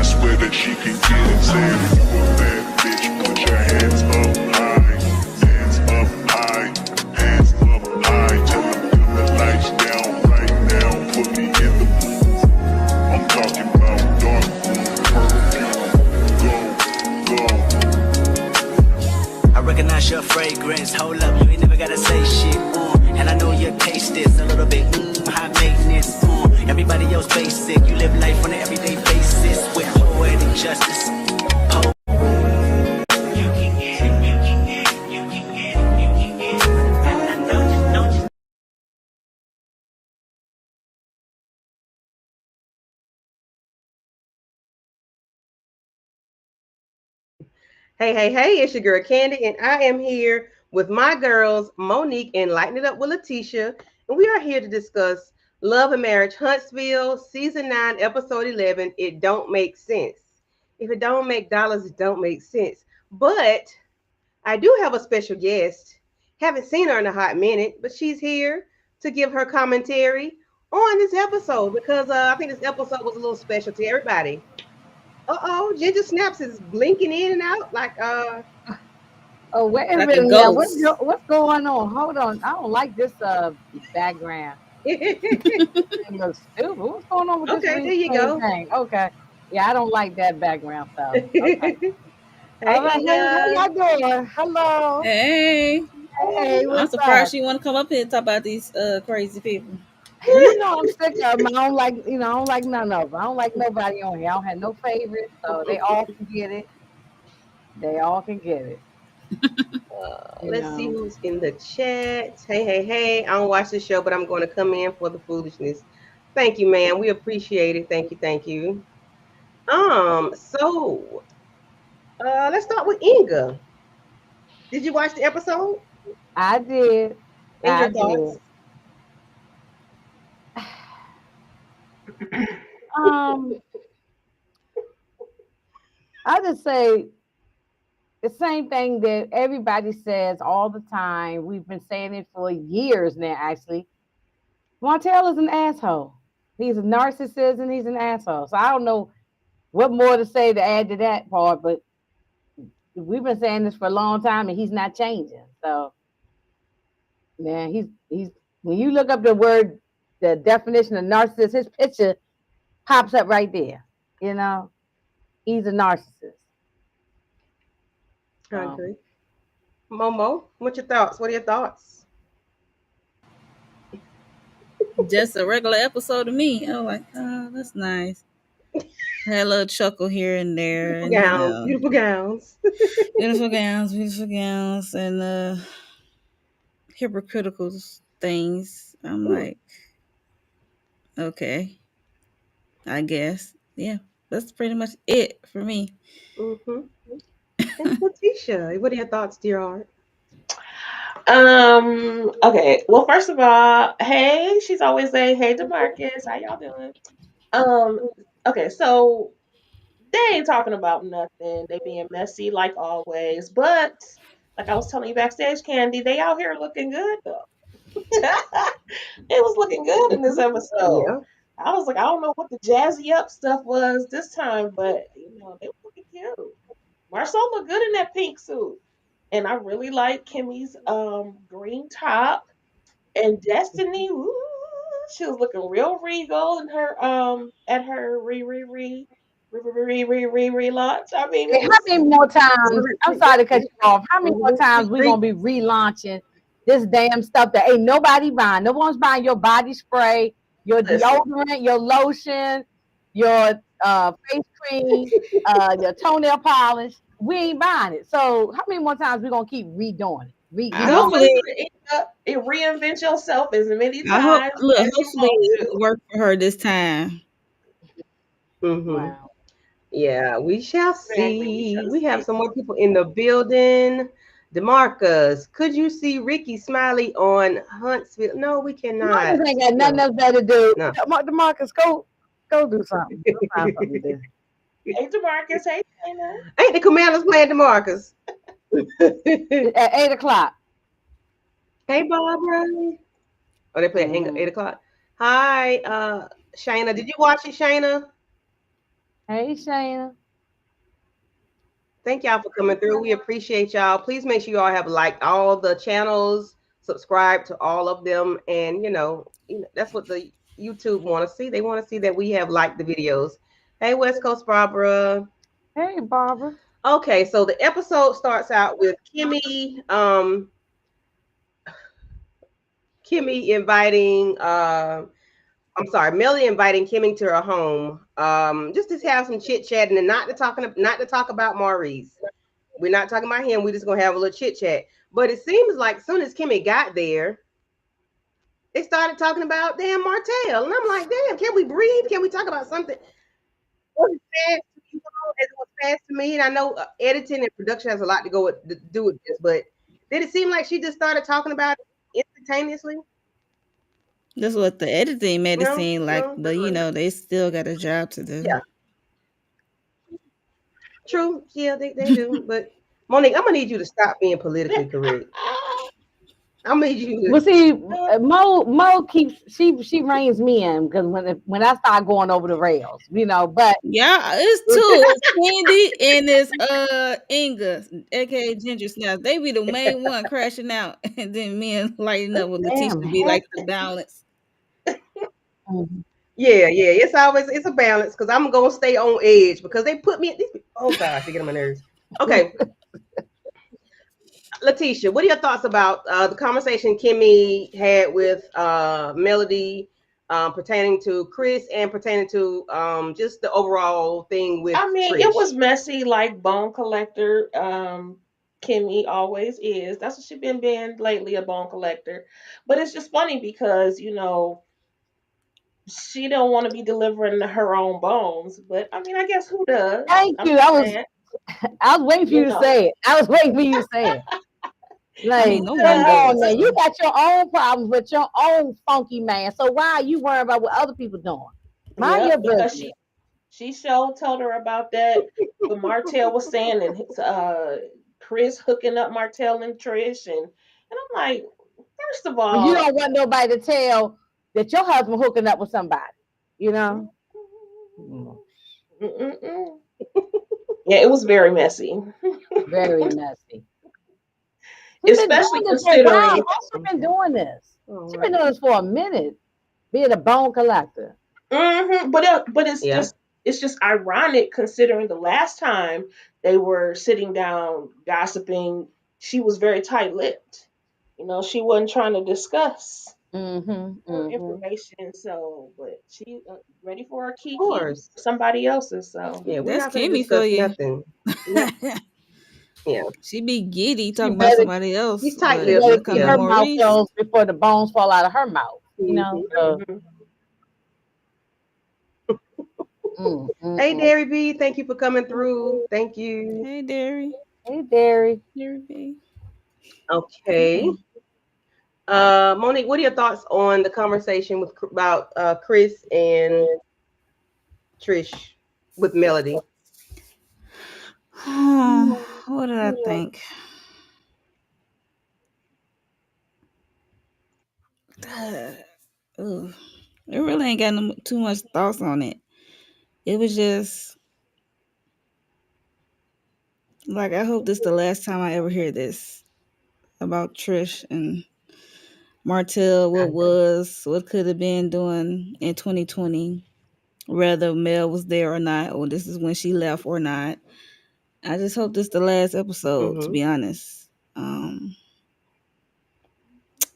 swear that she can get it. Say if you a bad bitch, put your hands up high. Hands up high. Hands up high. Tell them dim the lights down right now. Put me in the mood. I'm talking about dark room, perfume. Go. I recognize your fragrance. Hold up, you ain't never gotta say shit. And I know your taste is a little bit high maintenance. Everybody else basic. You live life on an everyday basis with poetic justice. Hey, it's your girl Candy, and I am here with my girls, Monique and Lighten It Up with Letitia, and we are here to discuss Love and Marriage Huntsville, Season 9, Episode 11, It Don't Make Sense. If it don't make dollars, it don't make sense. But I do have a special guest. Haven't seen her in a hot minute, but she's here to give her commentary on this episode because I think this episode was a little special to everybody. Ginger Snaps is blinking in and out like Oh, wait a Like a minute now. ghost. What's going on? Hold on. I don't like this background. It looks stupid. What's going on with this Okay, there you go. thing? Okay. Yeah, I don't like that background stuff. Okay. Hey, All right, how y'all doing? Hello. Hey, Hey, I'm what's surprised up? you want to come up here and talk about these crazy people. You know I'm sick of them. I don't like none of them. I don't like nobody on here. I don't have no favorites, so they all can get it. They all can get it. let's see who's in the chat. Hey. I don't watch the show, but I'm going to come in for the foolishness. Thank you, man. We appreciate it. Thank you. So let's start with Inga. Did you watch the episode? I did. And your thoughts? I just say the same thing that everybody says all the time. We've been saying it for years now, actually. Montel is an asshole. He's a narcissist and he's an asshole. So I don't know what more to say to add to that part, but we've been saying this for a long time and he's not changing. So man, he's when you look up the definition of narcissist, his picture pops up right there. You know, he's a narcissist. I agree. Momo, what's your thoughts? What are your thoughts? Just a regular episode to me. I was like, oh, that's nice. Had a little chuckle here and there. Beautiful gowns. Beautiful gowns, and hypocritical things. I'm like, okay, I guess. Yeah, that's pretty much it for me. Mm-hmm. And Letitia, what are your thoughts, dear heart? Okay. Well, first of all, hey, she's always saying, hey, DeMarcus, how y'all doing? Okay, so they ain't talking about nothing. They being messy like always. But like I was telling you backstage, Candy, they out here looking good though. It was looking good in this episode. Yeah. I was like, I don't know what the jazzy up stuff was this time, but they were looking cute. Marcel looked good in that pink suit. And I really like Kimmy's green top. And Destiny, ooh, she was looking real regal in her at her relaunch. I mean, Hey, how many more times? I'm sorry to cut you off. How many more times we gonna be relaunching this damn stuff that ain't nobody buying? No one's buying your body spray, your deodorant, your lotion, your face cream, your toenail polish. We ain't buying it. So how many more times we gonna keep redoing it? Hopefully, it reinvent yourself as many times. Hopefully it worked for her this time. Mm-hmm. Wow. Yeah, we shall see. We have some more people in the building. DeMarcus, could you see Ricky Smiley on Huntsville? No, we cannot. DeMarcus ain't got nothing else better to do. No. DeMarcus, go do something. Go find something to do. Hey, DeMarcus. Hey, Dana. Ain't the Commanders playing DeMarcus? At 8:00. Hey, Barbara. Oh, they play at 8 o'clock. Hi, Shayna. Did you watch it, Shayna? Hey, Shayna. Thank y'all for coming through. We appreciate y'all. Please make sure y'all have liked all the channels, subscribe to all of them, and that's what the YouTube want to see. They want to see that we have liked the videos. Hey, West Coast Barbara. Hey, Barbara. Okay, so the episode starts out with Kimmy inviting I'm sorry, Melly inviting Kimmy to her home, just to have some chit chatting and not to talk about Maurice. We're not talking about him. We're just gonna have a little chit chat. But it seems like as soon as Kimmy got there, they started talking about damn Martell, and I'm like, damn, can we breathe? Can we talk about something? Was it fast to you all as it was fast to me? And I know editing and production has a lot to do with this, but did it seem like she just started talking about it instantaneously? That's what the editing made it No, seem like, no. but they still got a job to do. Yeah, true. Yeah, they do. But Monique, I'm gonna need you to stop being politically correct. I'm gonna need you Well, to. see, Mo keeps she reins me in because when I start going over the rails, But Yeah, it's two. It's Candy and it's Inga, aka Ginger Snaps. They be the main one crashing out, and then me and lighting up with damn, Letitia be heck. like the balance. Mhm. Yeah. It's a balance because I'm gonna stay on edge because they put me. Oh gosh, they get on my nerves. Okay, Letitia, what are your thoughts about the conversation Kimmy had with Melody pertaining to Chris and pertaining to just the overall thing with I mean, it was Trish? messy like Bone Collector. Kimmy always is. That's what she been being lately, a bone collector. But it's just funny because, she don't want to be delivering her own bones. But I mean, I guess who does? Thank I'm you. just saying, I was waiting for you you to know, say it. I was waiting for you to say it. I Like, mean, no come one on does. now. You So got your own problems with your own funky man. So why are you worrying about what other people doing? Mind yep, your because business. she sure told her about that. What Martell was saying, and Chris hooking up Martell and Trish, and I'm like, first of But you all, don't want nobody to tell that your husband hooking up with somebody. You know? Mm, mm-mm-mm. Yeah, it was very messy, very messy. She's been especially doing this for a while. considering. How's she been doing this? All She's been right. doing this for a minute, being a bone collector. But Yeah. it's just ironic considering the last time they were sitting down gossiping, she was very tight-lipped. She wasn't trying to discuss Mm-hmm. her Mm-hmm. information. So, but she ready for her Of Kiki and course. somebody else's. So, Yeah, we're that's not going to Kimmy for discuss you. nothing. We're not. Yeah. She be giddy She talking about better somebody else, He's tight but she lipped. when better it keep comes to Yeah. her mouth Maurice, closed before the bones fall out of her mouth. Hmm. So mhm. mm, mm, Hey, mm. Derry B, thank you for coming through. Thank you. hey Derry, Hey, Derry. Derry B. Okay. Monique, what are your thoughts on the conversation about Chris and Trish with Melody? What did I think? Ooh, it really ain't got too much thoughts on it. It was just like I hope this the last time I ever hear this about Trish and Martell. I agree. What could have been doing in 2020, whether Mel was there or not, or this is when she left or not. I just hope this the last episode. To Hmm. be honest,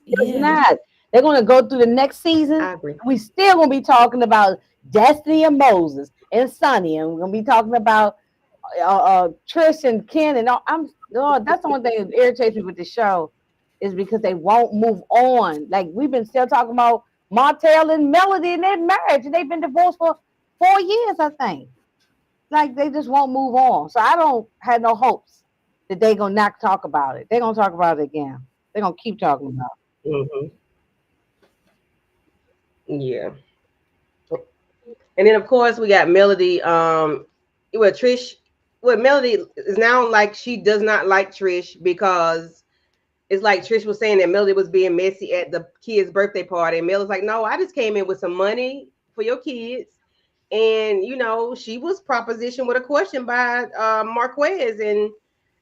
It's yeah. not. They're gonna go through the next season. I agree. We still gonna be talking about Destiny and Moses and Sonny, and we're gonna be talking about Trish and Ken and all. That's the one thing that irritates me with the show is because they won't move on. Like we've been still talking about Martell and Melody and their marriage, and they've been divorced for 4 years, I think. Like they just won't move on. So I don't have no hopes that they're gonna not talk about it. They're gonna talk about it again. They're gonna keep talking about Hmm. Yeah. And then of course we got Melody. Well, Trish. Well, Melody is now like she does not like Trish because it's like Trish was saying that Melody was being messy at the kids' birthday party, and Melody's like, "No, I just came in with some money for your kids, And she was propositioned with a question by Marquez, and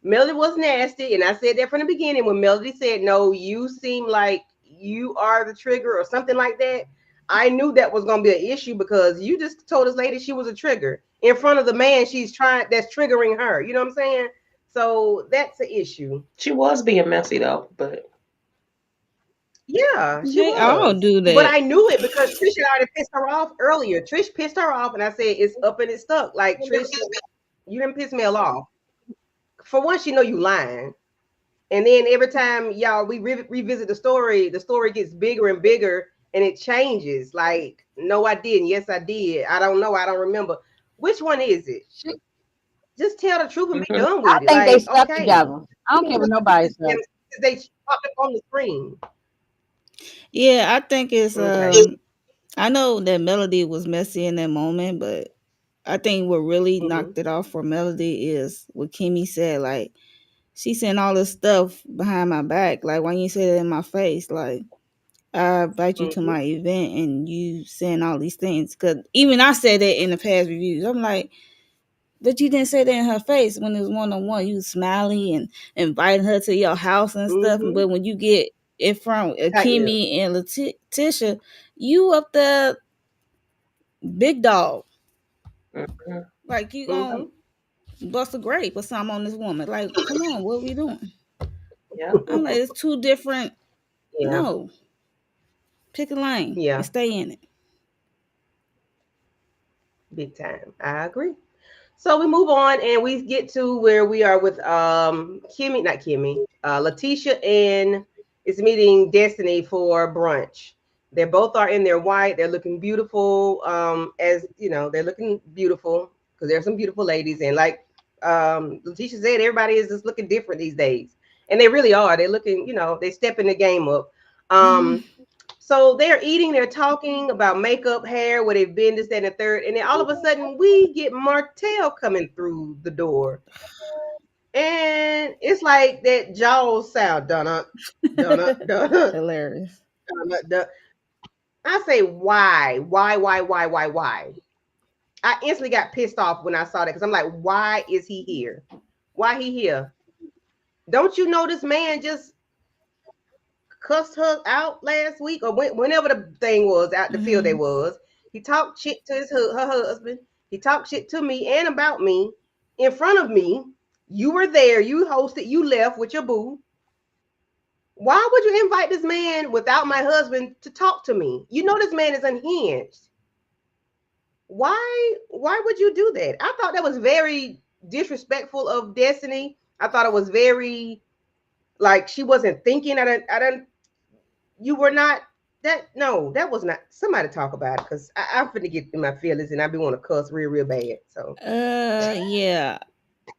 Melody was nasty. And I said that from the beginning when Melody said, "No, you seem like you are the trigger," or something like that. I knew that was going to be an issue because you just told this lady she was a trigger in front of the man that's triggering her. You know what I'm saying? So that's an issue. She was being messy though, but Yeah, she They all was. do But that. I knew it because Trish had already pissed her off earlier. Trish pissed her off, and I said, "It's up and it's stuck." Like, Trish, you didn't piss Mel off. For once, you know you lying. And then every time y'all we revisit the story gets bigger and bigger, and it changes. Like, no, I didn't. Yes, I did. I don't know. I don't remember. Which one is it? She, Just tell the truth and be mhm. done I with it. think they Like, stuck okay. together. I don't care what nobody says. They popped up on the screen. Yeah, I think it's Okay. I know that Melody was messy in that moment, but I think what really Mm-hmm. knocked it off for Melody is what Kimmy said. Like, she saying all this stuff behind my back. Like, why you say that in my face? Like, I invite you to Mm-hmm. my event and you saying all these things. Because even I said that in the past reviews. I'm like, but you didn't say that in her face when it was one on one. You was smiley and inviting her to your house and stuff. Mm-hmm. But when you get in front of Tight lip. Kimmy and Letitia, you up there big dog. Mhm. Like, you Mm-hmm. gonna bust a grape or something on this woman. Like, come on, what are we doing? Yeah. I'm like, it's two different. Yeah. No, pick a lane and Yeah. stay in it. Big time. I agree. So we move on and we get to where we are with Kimmy, not Kimmy, Letitia and is meeting Destiny for brunch. They both are in their white. They're looking beautiful. As you know, they're looking beautiful because there's some beautiful ladies. And like Letitia said, everybody is just looking different these days. And they really are. They're looking, they stepping the game up. Um, so they're eating, they're talking about makeup, hair, where they've been, this, that, and the third. And then all of a sudden, we get Martell coming through the door. And it's like that Jaws sound. Dun dun dun Hilarious. dun. I say, why? Why? I instantly got pissed off when I saw that because I'm like, why is he here? Why he here? Don't you know this man just cussed her out last week or whenever the thing was out the field they Mm-hmm. was. He talked shit to her husband. He talked shit to me and about me in front of me. You were there. You hosted. You left with your boo. Why would you invite this man without my husband to talk to me? You know this man is unhinged. Why would you do that? I thought that was very disrespectful of Destiny. I thought it was very like she wasn't thinking. I don't you were not that no, that was not somebody talk about it because I'm finna get in my feelings and I be want to cuss real bad. So Yeah.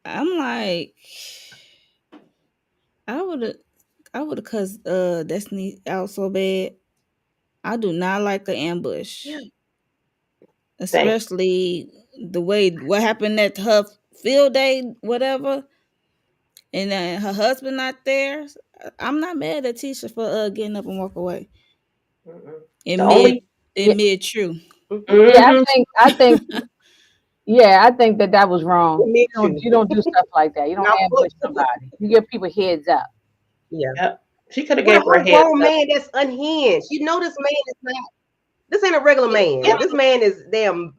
I'm like, I would have, I would have cussed Destiny out so bad. I do not like an ambush, yeah. Same. especially the way what happened at her field day, whatever, and then her husband not there. I'm not mad at Tisha for getting up and walk away Mm-mm. The in only. Yeah, mid true. Mm-hmm. yeah. Mhm. I think, yeah, I think that was wrong. Me too. You don't do stuff like that. You don't Mouthful ambush of somebody. You give people heads up. yeah. Yep. She could have With a gave her a whole heads grown up. man that's unhinged. You know this man is not. This ain't a regular Yeah, man. This man is damn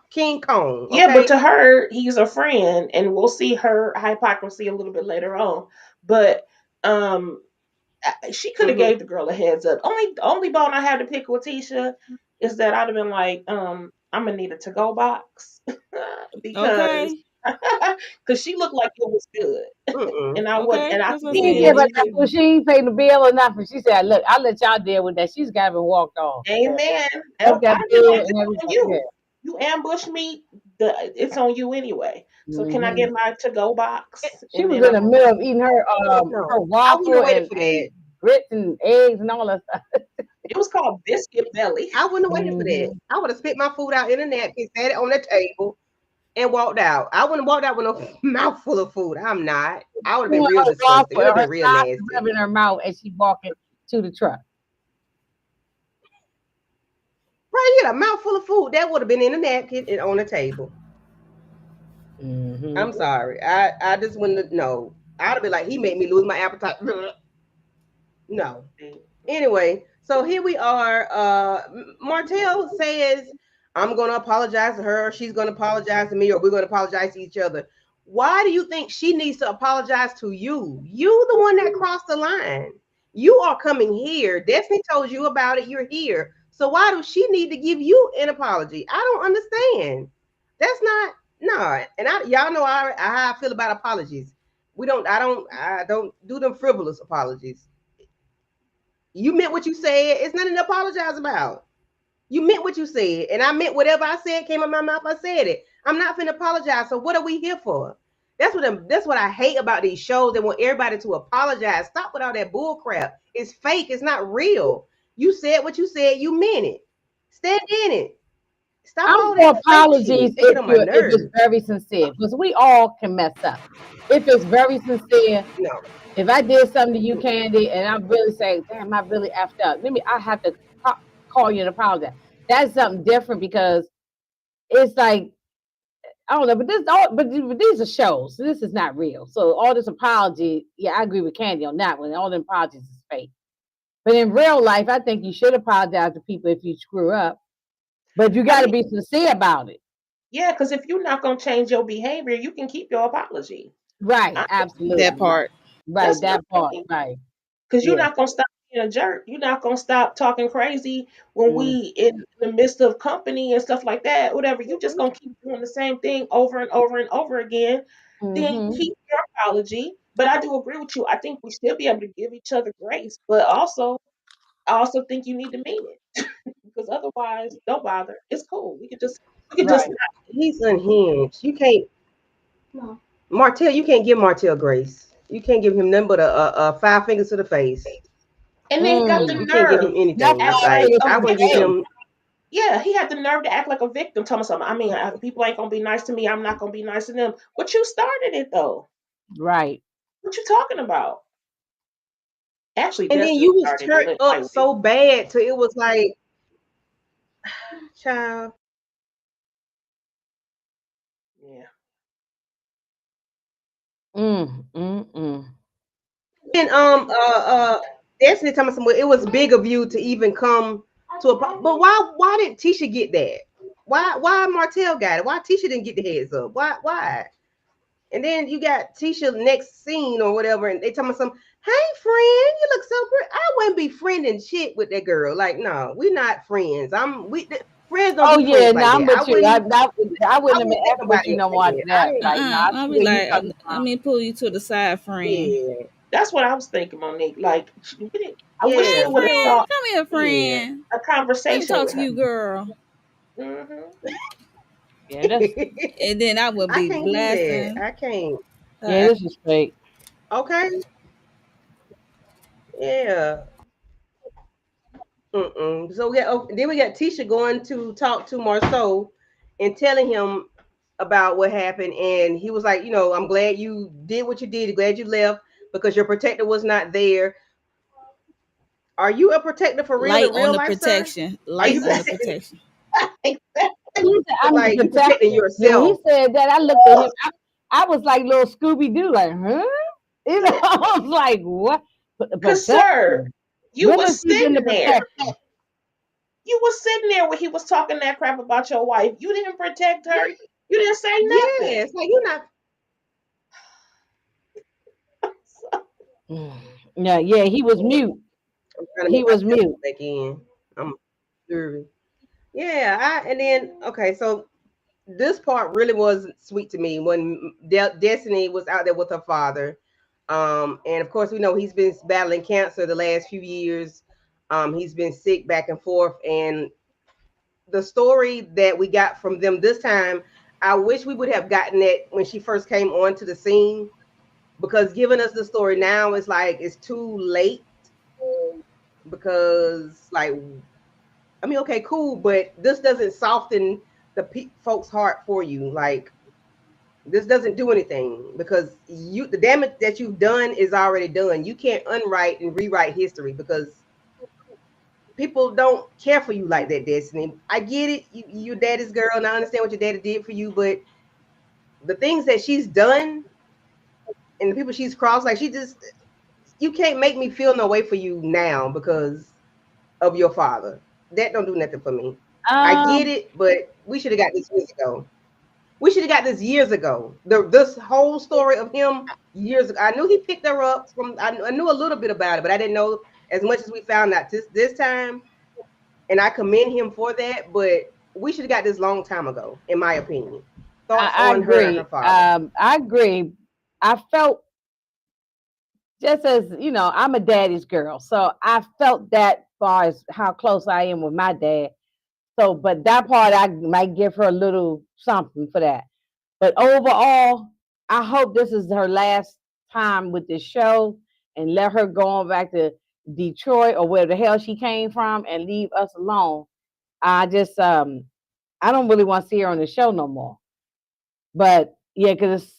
King Kong. yeah, but to Okay. her, he's a friend, and we'll see her hypocrisy a little bit later on. But um, she could have Mm-hmm. gave the girl a heads up. Only bone I had to pick with Tisha is that I'd have been like, I'm gonna need a to go box because Okay, because she looked like it was good, Mm-mm. and I would okay, and I that's what I think Yeah, said. but that's what she ain't paid the bill or nothing. She said, "Look, I'll let y'all deal with that." She's got to walked off. Yeah, amen. left Yep, that I'd have been bill like, and it's on everything. Yeah. you. You ambush me, it's on you anyway. So can I Hmm. get my to go box She and was then in I'm the on middle my of eating her No, her I wouldn't waffle have waited for that. and grits and eggs and all that stuff. It was called biscuit belly. I wouldn't have waited for that. Hmm. I would have spit my food out in a napkin, sat it on the table, and walked out. I wouldn't have walked out with a mouthful of food. I'm not. I would have been Doing real her disgusted. It waffle would and have her been real sausage nasty. rubbing her mouth as she walking to the truck. Right, he had a mouthful of food that would have been in a napkin and on the table. I'm sorry. I just wouldn't no. I'd have been like, he made me lose my appetite. No. Anyway, so here we are. Martell says, I'm going to apologize to her. She's going to apologize to me, or we're going to apologize to each other. Why do you think she needs to apologize to you? You, the one that crossed the line. You are coming here. Destiny told you about it. You're here. So why does she need to give you an apology? I don't understand. That's not no. And y'all know how I feel about apologies. I don't do them frivolous apologies. You meant what you said. It's nothing to apologize about. You meant what you said, and I meant whatever I said came out of my mouth. I said it. I'm not finna apologize. So what are we here for? That's what I hate about these shows. They want everybody to apologize. Stop with all that bull crap. It's fake. It's not real. You said what you said. You meant it. Stand in it. Stop I'm all for that fake apologies shit. They get on my if it's nerves. very sincere, because we all can mess up. If it's very sincere, No. if I did something to you, Candy, and I'm really saying, damn, I really effed up. I have to call you and apologize. That's something different because it's like, I don't know, but these are shows. So this is not real. So all this apology, yeah, I agree with Candy on that one. All the apologies is fake. But in real life, I think you should apologize to people if you screw up. But you got to be sincere about it. Yeah, because if you're not gonna change your behavior, you can keep your apology. Right, I, absolutely. That part. Right, that's my that part, thing. right. Because you're Yeah. not gonna stop being a jerk. You're not gonna stop talking crazy when Mm, we in the midst of company and stuff like that. Whatever. You just gonna keep doing the same thing over and over and over again. Then mm-hmm. keep your apology. But I do agree with you. I think we should be able to give each other grace. But also, I also think you need to mean it. Because otherwise, don't bother. It's cool. We could just Right. not. He's unhinged. You can't Martell, you can't give Martell grace. You can't give him nothing but a five fingers to the face. And then he got the Mm. You can't give nerve him to That's anything. act five like Like fingers a to I the wouldn't give victim. face. him. Yeah, he had the nerve to act like a victim. Tell me something. I mean, people ain't gonna be nice to me. I'm not gonna be nice to them. But you started it though. Right. What you talking about? Actually, And then Destiny you was started it turned up lightweight. so bad to it was like, child. Yeah. Mm. And Destiny told me some. It was big of you to even come to a. But why didn't Tisha get that? Why Martell got it? Why Tisha didn't get the heads up? Why? And then you got Tisha next scene or whatever, and they tell me some. Hey friend, you look so pretty. I wouldn't be friending shit with that girl. Like no, we're not friends. Friends don't Oh do yeah, friends like now I'm that. with you. I I wouldn't have been wouldn't let effing with nobody you else no like more after that. that. Like, nah, I I'll see be where you like, coming I from. mean, pull you to the side, friend. Yeah, That's what I was thinking, Monique. Like, I wish Hey, we yeah, would have that's friend, thought come here, yeah. friend. a Let me conversation talk with to her. you, girl. Hmm. Yeah, that's And then I would I be can't do that. blasting I can't. yeah, her. this is fake. Okay. Yeah. Mm-mm. So then we got Tisha going to talk to Marceau and telling him about what happened, and he was like, I'm glad you did what you did. Glad you left because your protector was not there. Are you a protector for real Light in on real the life, sir? protection. Are Light you on the Exactly. protecting protection. Exactly. He said, I'm the like you protecting protector. Yeah, when he yourself? said that, I looked at him. I was like little Scooby Doo, like, huh? Yeah. I was like, what? The Cause sir, protector. you When was has he been the sitting there. protector? You was sitting there when he was talking that crap about your wife. You didn't protect her. Yeah. You didn't say nothing. Yes. Like you're not. Yeah, he was mute. I'm trying to He make was myself mute. come back in. I'm nervous. Yeah. And then okay, so this part really was sweet to me when Destiny was out there with her father. And of course, we know he's been battling cancer the last few years. He's been sick back and forth. And the story that we got from them this time, I wish we would have gotten it when she first came onto the scene because giving us the story now is like it's too late because like I mean okay cool but this doesn't soften the folks heart for you like this doesn't do anything because the damage that you've done is already done. You can't unwrite and rewrite history because people don't care for you like that, Destiny. I get it. Your daddy's girl, and I understand what your daddy did for you, but the things that she's done and the people she's crossed, like she just, you can't make me feel no way for you now because of your father. That don't do nothing for me. I get Um, it, but we should have got this years ago. We should have got this years ago. This whole story of him years ago. I knew he picked her up from. I knew a little bit about it, but I didn't know as much as we found out this time. And I commend him for that. But we should have got this long time ago, in my opinion. Thoughts I on her and her agree. father? I agree. I felt just as I'm a daddy's girl, so I felt that far as how close I am with my dad. So, but that part I might give her a little something for that. But overall, I hope this is her last time with this show and let her go on back to Detroit or where the hell she came from and leave us alone. I just I don't really want to see her on the show no more. But yeah, because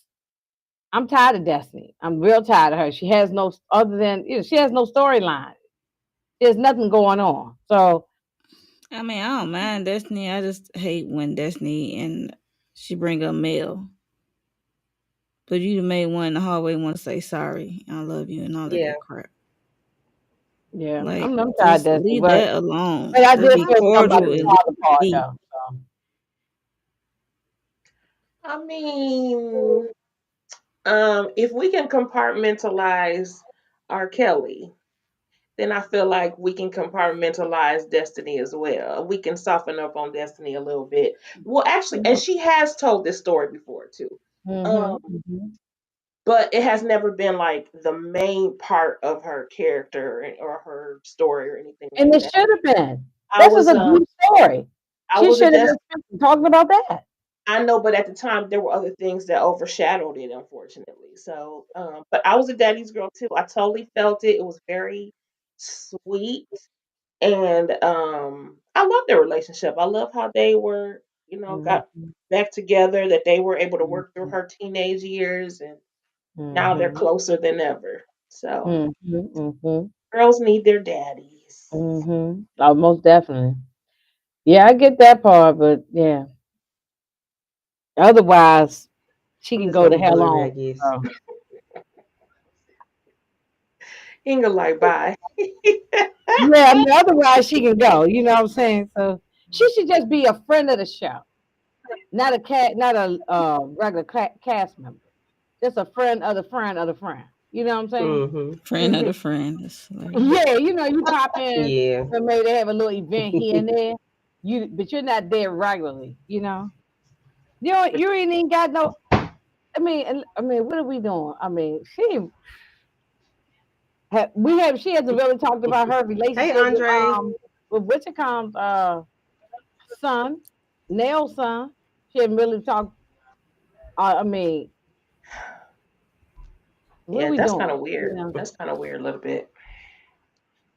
I'm tired of Destiny. I'm real tired of her. She has no other than she has no storyline. There's nothing going on. So I mean, I don't mind Destiny. I just hate when Destiny and she bring up Mel. But you made one in the hallway want to say sorry, I love you, and all that Yeah, good crap. yeah, Like, I'm tired of just Destiny. leave that alone. But I Just did be feel something about cordial the and leave father it part be. though. So I mean, if we can compartmentalize R. Kelly, then I feel like we can compartmentalize Destiny as well. We can soften up on Destiny a little bit. Well, actually, and she has told this story before too. mm-hmm, Um, mm-hmm. but it has never been like the main part of her character or her story or anything like And it that. should have been. I This is was a good story. I She was a should have Des- been talking about that. I know, but at the time there were other things that overshadowed it, unfortunately. So, but I was a daddy's girl too. I totally felt it. It was very sweet, and I love their relationship. I love how they were, got Mm-hmm, back together. That they were able to work through mm-hmm, her teenage years, and now they're mm-hmm, closer than ever. So, mm-hmm, girls need their daddies. mm-hmm. Oh, most definitely. Yeah, I get that part, but yeah. Otherwise, she I'm can just go gonna to be hell blurry, I on. guess. So. Inga like bye. Yeah, I mean, otherwise she can go. You know what I'm saying? So she should just be a friend of the show, not a not a regular cast member. Just a friend of the friend of the friend. You know what I'm saying? Mm-hmm. Friend of the friend. That's hilarious. Yeah, you pop in Yeah. and maybe they have a little event here and there. But you're not there regularly. You ain't even got no. I mean, what are we doing? I mean, she hasn't really talked about her Hey, relationship with Andre. Witchicom's son, Nail's son. She hadn't really talked. I mean, what are Yeah, we that's doing? kind of weird. That's kind of weird a little bit.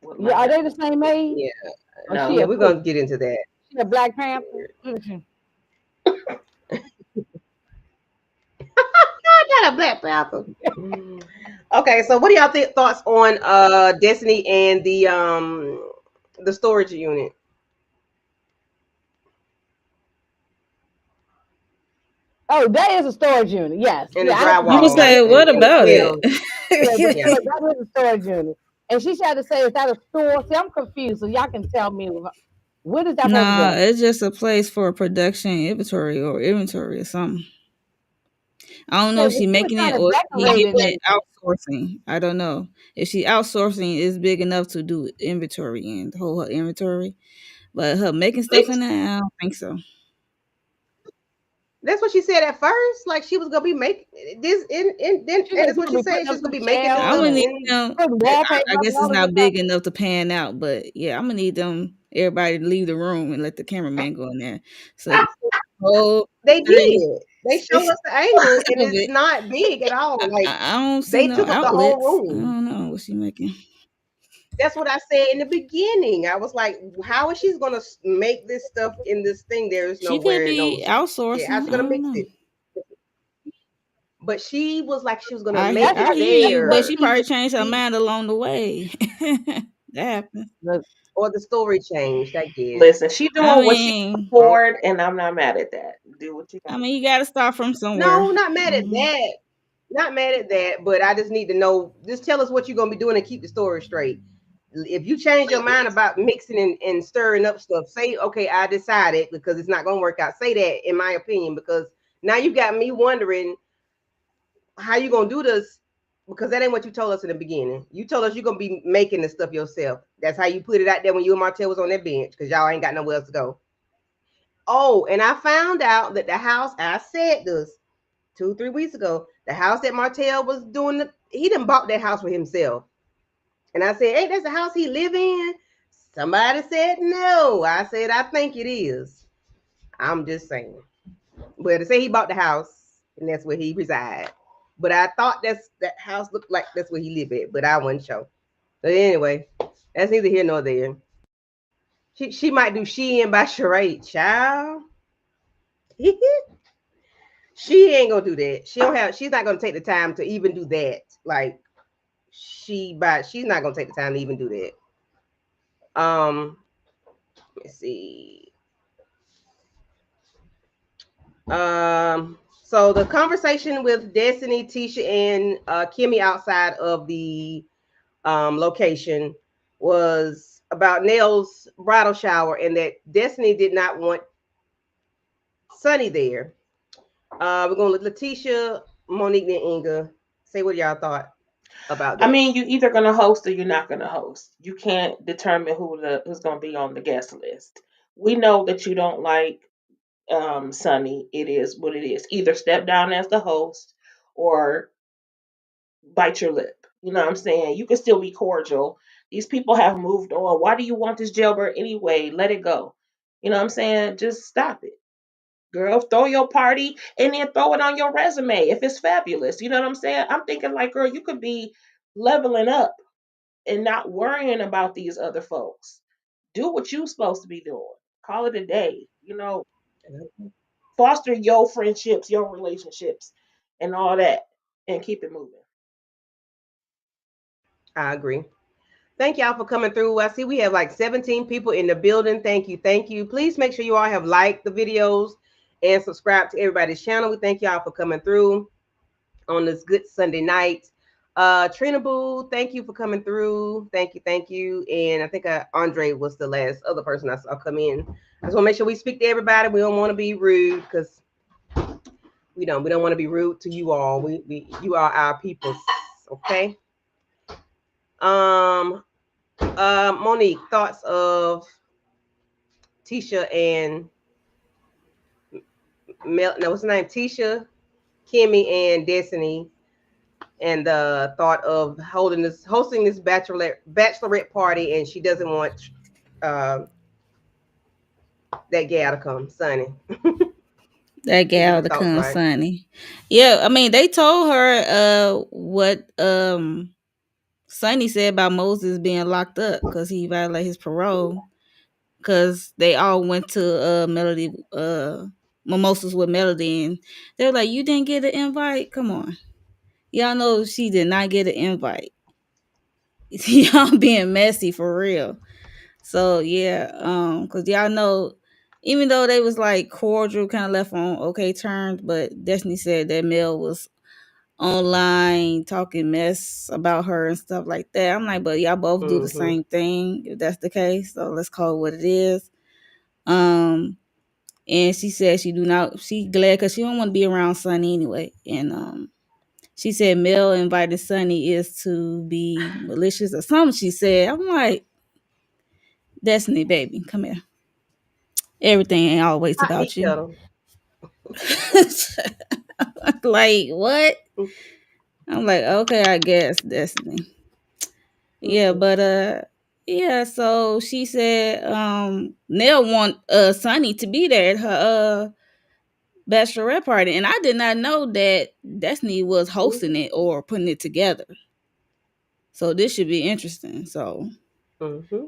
Wouldn't Yeah, lie are about they the same age? Yeah, Or she no. yeah, a we're who? gonna get into that. She a Black Panther? What is she? I got a black panther. Okay, so what do y'all think thoughts on Destiny and the storage unit Oh, that is a storage unit. Yes, and the yeah, I You understand. was drywall like, what and the about it? smell? Yeah, Yeah. that is a storage unit. And she tried to say, is that a store? See, I'm confused. So y'all can tell me what is that supposed to Nah, be? it's just a place for production inventory or something. I don't know Yeah, if but she she was making trying it to or she decorate it giving it and outsourcing. I don't know. If she outsourcing is big enough to do inventory and hold her inventory. But her making stuff in there, I don't think so. That's what she said at first. Like she was gonna be making this in then she that's gonna, she what gonna she be said. putting She up was gonna some be making this I'm shelves stuff gonna and need in. them. putting I wallpaper up and guess all it's this not stuff. big enough to pan out, but yeah, I'm gonna need them. Everybody to leave the room and let the cameraman go in there. So whole They space, did. They show space us the angle and of it's it. not big at all. Like I don't see they no took up the whole outlets. I room. don't know what she making. That's what I said in the beginning. I was like, how is she gonna make this stuff in this thing? There is She could nowhere it be knows. Yeah, how's outsourcing. she I gonna don't mix know. it? But she was like she was gonna I make That's it I why hear that's you, why but there. she she probably changed her She mind along the way. That happened. Look, Or the story changed, I guess. Listen, she I doing what she can mean, Oh, afford, and I'm not mad at that. Do what you I got. mean, you got to start from somewhere. no, not mad at Hmm. that. Not mad at that, but I just need to know. Just tell us what you're gonna be doing and keep the story straight. If you change your mind about mixing and stirring up stuff, say, okay, I decided because it's not gonna work out. Say that, in my opinion, because now you got me wondering how you gonna do this because that ain't what you told us in the beginning. You told us you're gonna be making the stuff yourself. That's how you put it out there when you and Martell was on that bench because y'all ain't got nowhere else to go. Oh, and I found out that the house I said this 2, 3 weeks ago, the house that Martell was doing, he done bought that house for himself. And I said, hey, that's the house he live in. Somebody said no. I said, I think it is. I'm just saying. But to say he bought the house and that's where he reside. But I thought that house looked like that's where he lived at, but I wasn't sure. But anyway, that's neither here nor there. She might do She In by Sheree, child. She ain't gonna do that. She's not gonna take the time to even do that. Like she's not gonna take the time to even do that. Let's see. So the conversation with Destiny, Tisha, and Kimmy outside of the location was about Nell's bridal shower and that Destiny did not want Sunny there. We're gonna let Letitia, Monique, and Inga say what y'all thought about I that. mean, you either gonna host or you're not gonna host. You can't determine who's gonna be on the guest list. We know that you don't like Sunny. It is what it is. Either step down as the host or bite your lip. You know what I'm saying? You can still be cordial. These people have moved on. Why do you want this jailbird anyway? Let it go. You know what I'm saying? Just stop it. Girl, throw your party and then throw it on your resume if it's fabulous. You know what I'm saying? I'm thinking like, girl, you could be leveling up and not worrying about these other folks. Do what you're supposed to be doing. Call it a day. You know, foster your friendships, your relationships, and all that, and keep it moving. I agree. Thank y'all for coming through. I see we have like 17 people in the building. Thank you. Thank you. Please make sure you all have liked the videos and subscribe to everybody's channel. We thank y'all for coming through on this good Sunday night. Trina Boo, thank you for coming through. Thank you. Thank you. And I think Andre was the last other person I saw come in. I just want to make sure we speak to everybody. We don't want to be rude because we don't want to be rude to you all. You are our people. Okay. Um Monique, thoughts of Tisha and Mel? No, what's her name? Tisha, Kimmy, and Destiny, and the thought of hosting this bachelorette party, and she doesn't want uh, that gal to come, Sunny. That Give me gal the to thoughts, come, right? Sunny. Yeah, I mean, they told her what Sonny said about Moses being locked up because he violated his parole. Because they all went to Melody mimosas with Melody, and they're like, "You didn't get an invite? Come on, y'all know she did not get an invite. Y'all being messy for real." So yeah, because y'all know, even though they was like cordial, kind of left on okay terms, but Destiny said that Mel was online talking mess about her and stuff like that. I'm like, but y'all both do the Mm-hmm. same thing if that's the case. So let's call it what it is. Um, and she said she glad because she don't want to be around Sunny anyway. And she said Mel invited Sunny is to be malicious or something. She said, I'm like, Destiny, baby, come here. Everything ain't always Hot meat about you. kettle. Like what? I'm like, okay, I guess Destiny. Yeah, Mm-hmm. but yeah, so she said Nell want Sunny to be there at her bachelorette party. And I did not know that Destiny was hosting it or putting it together. So this should be interesting. So Mm-hmm.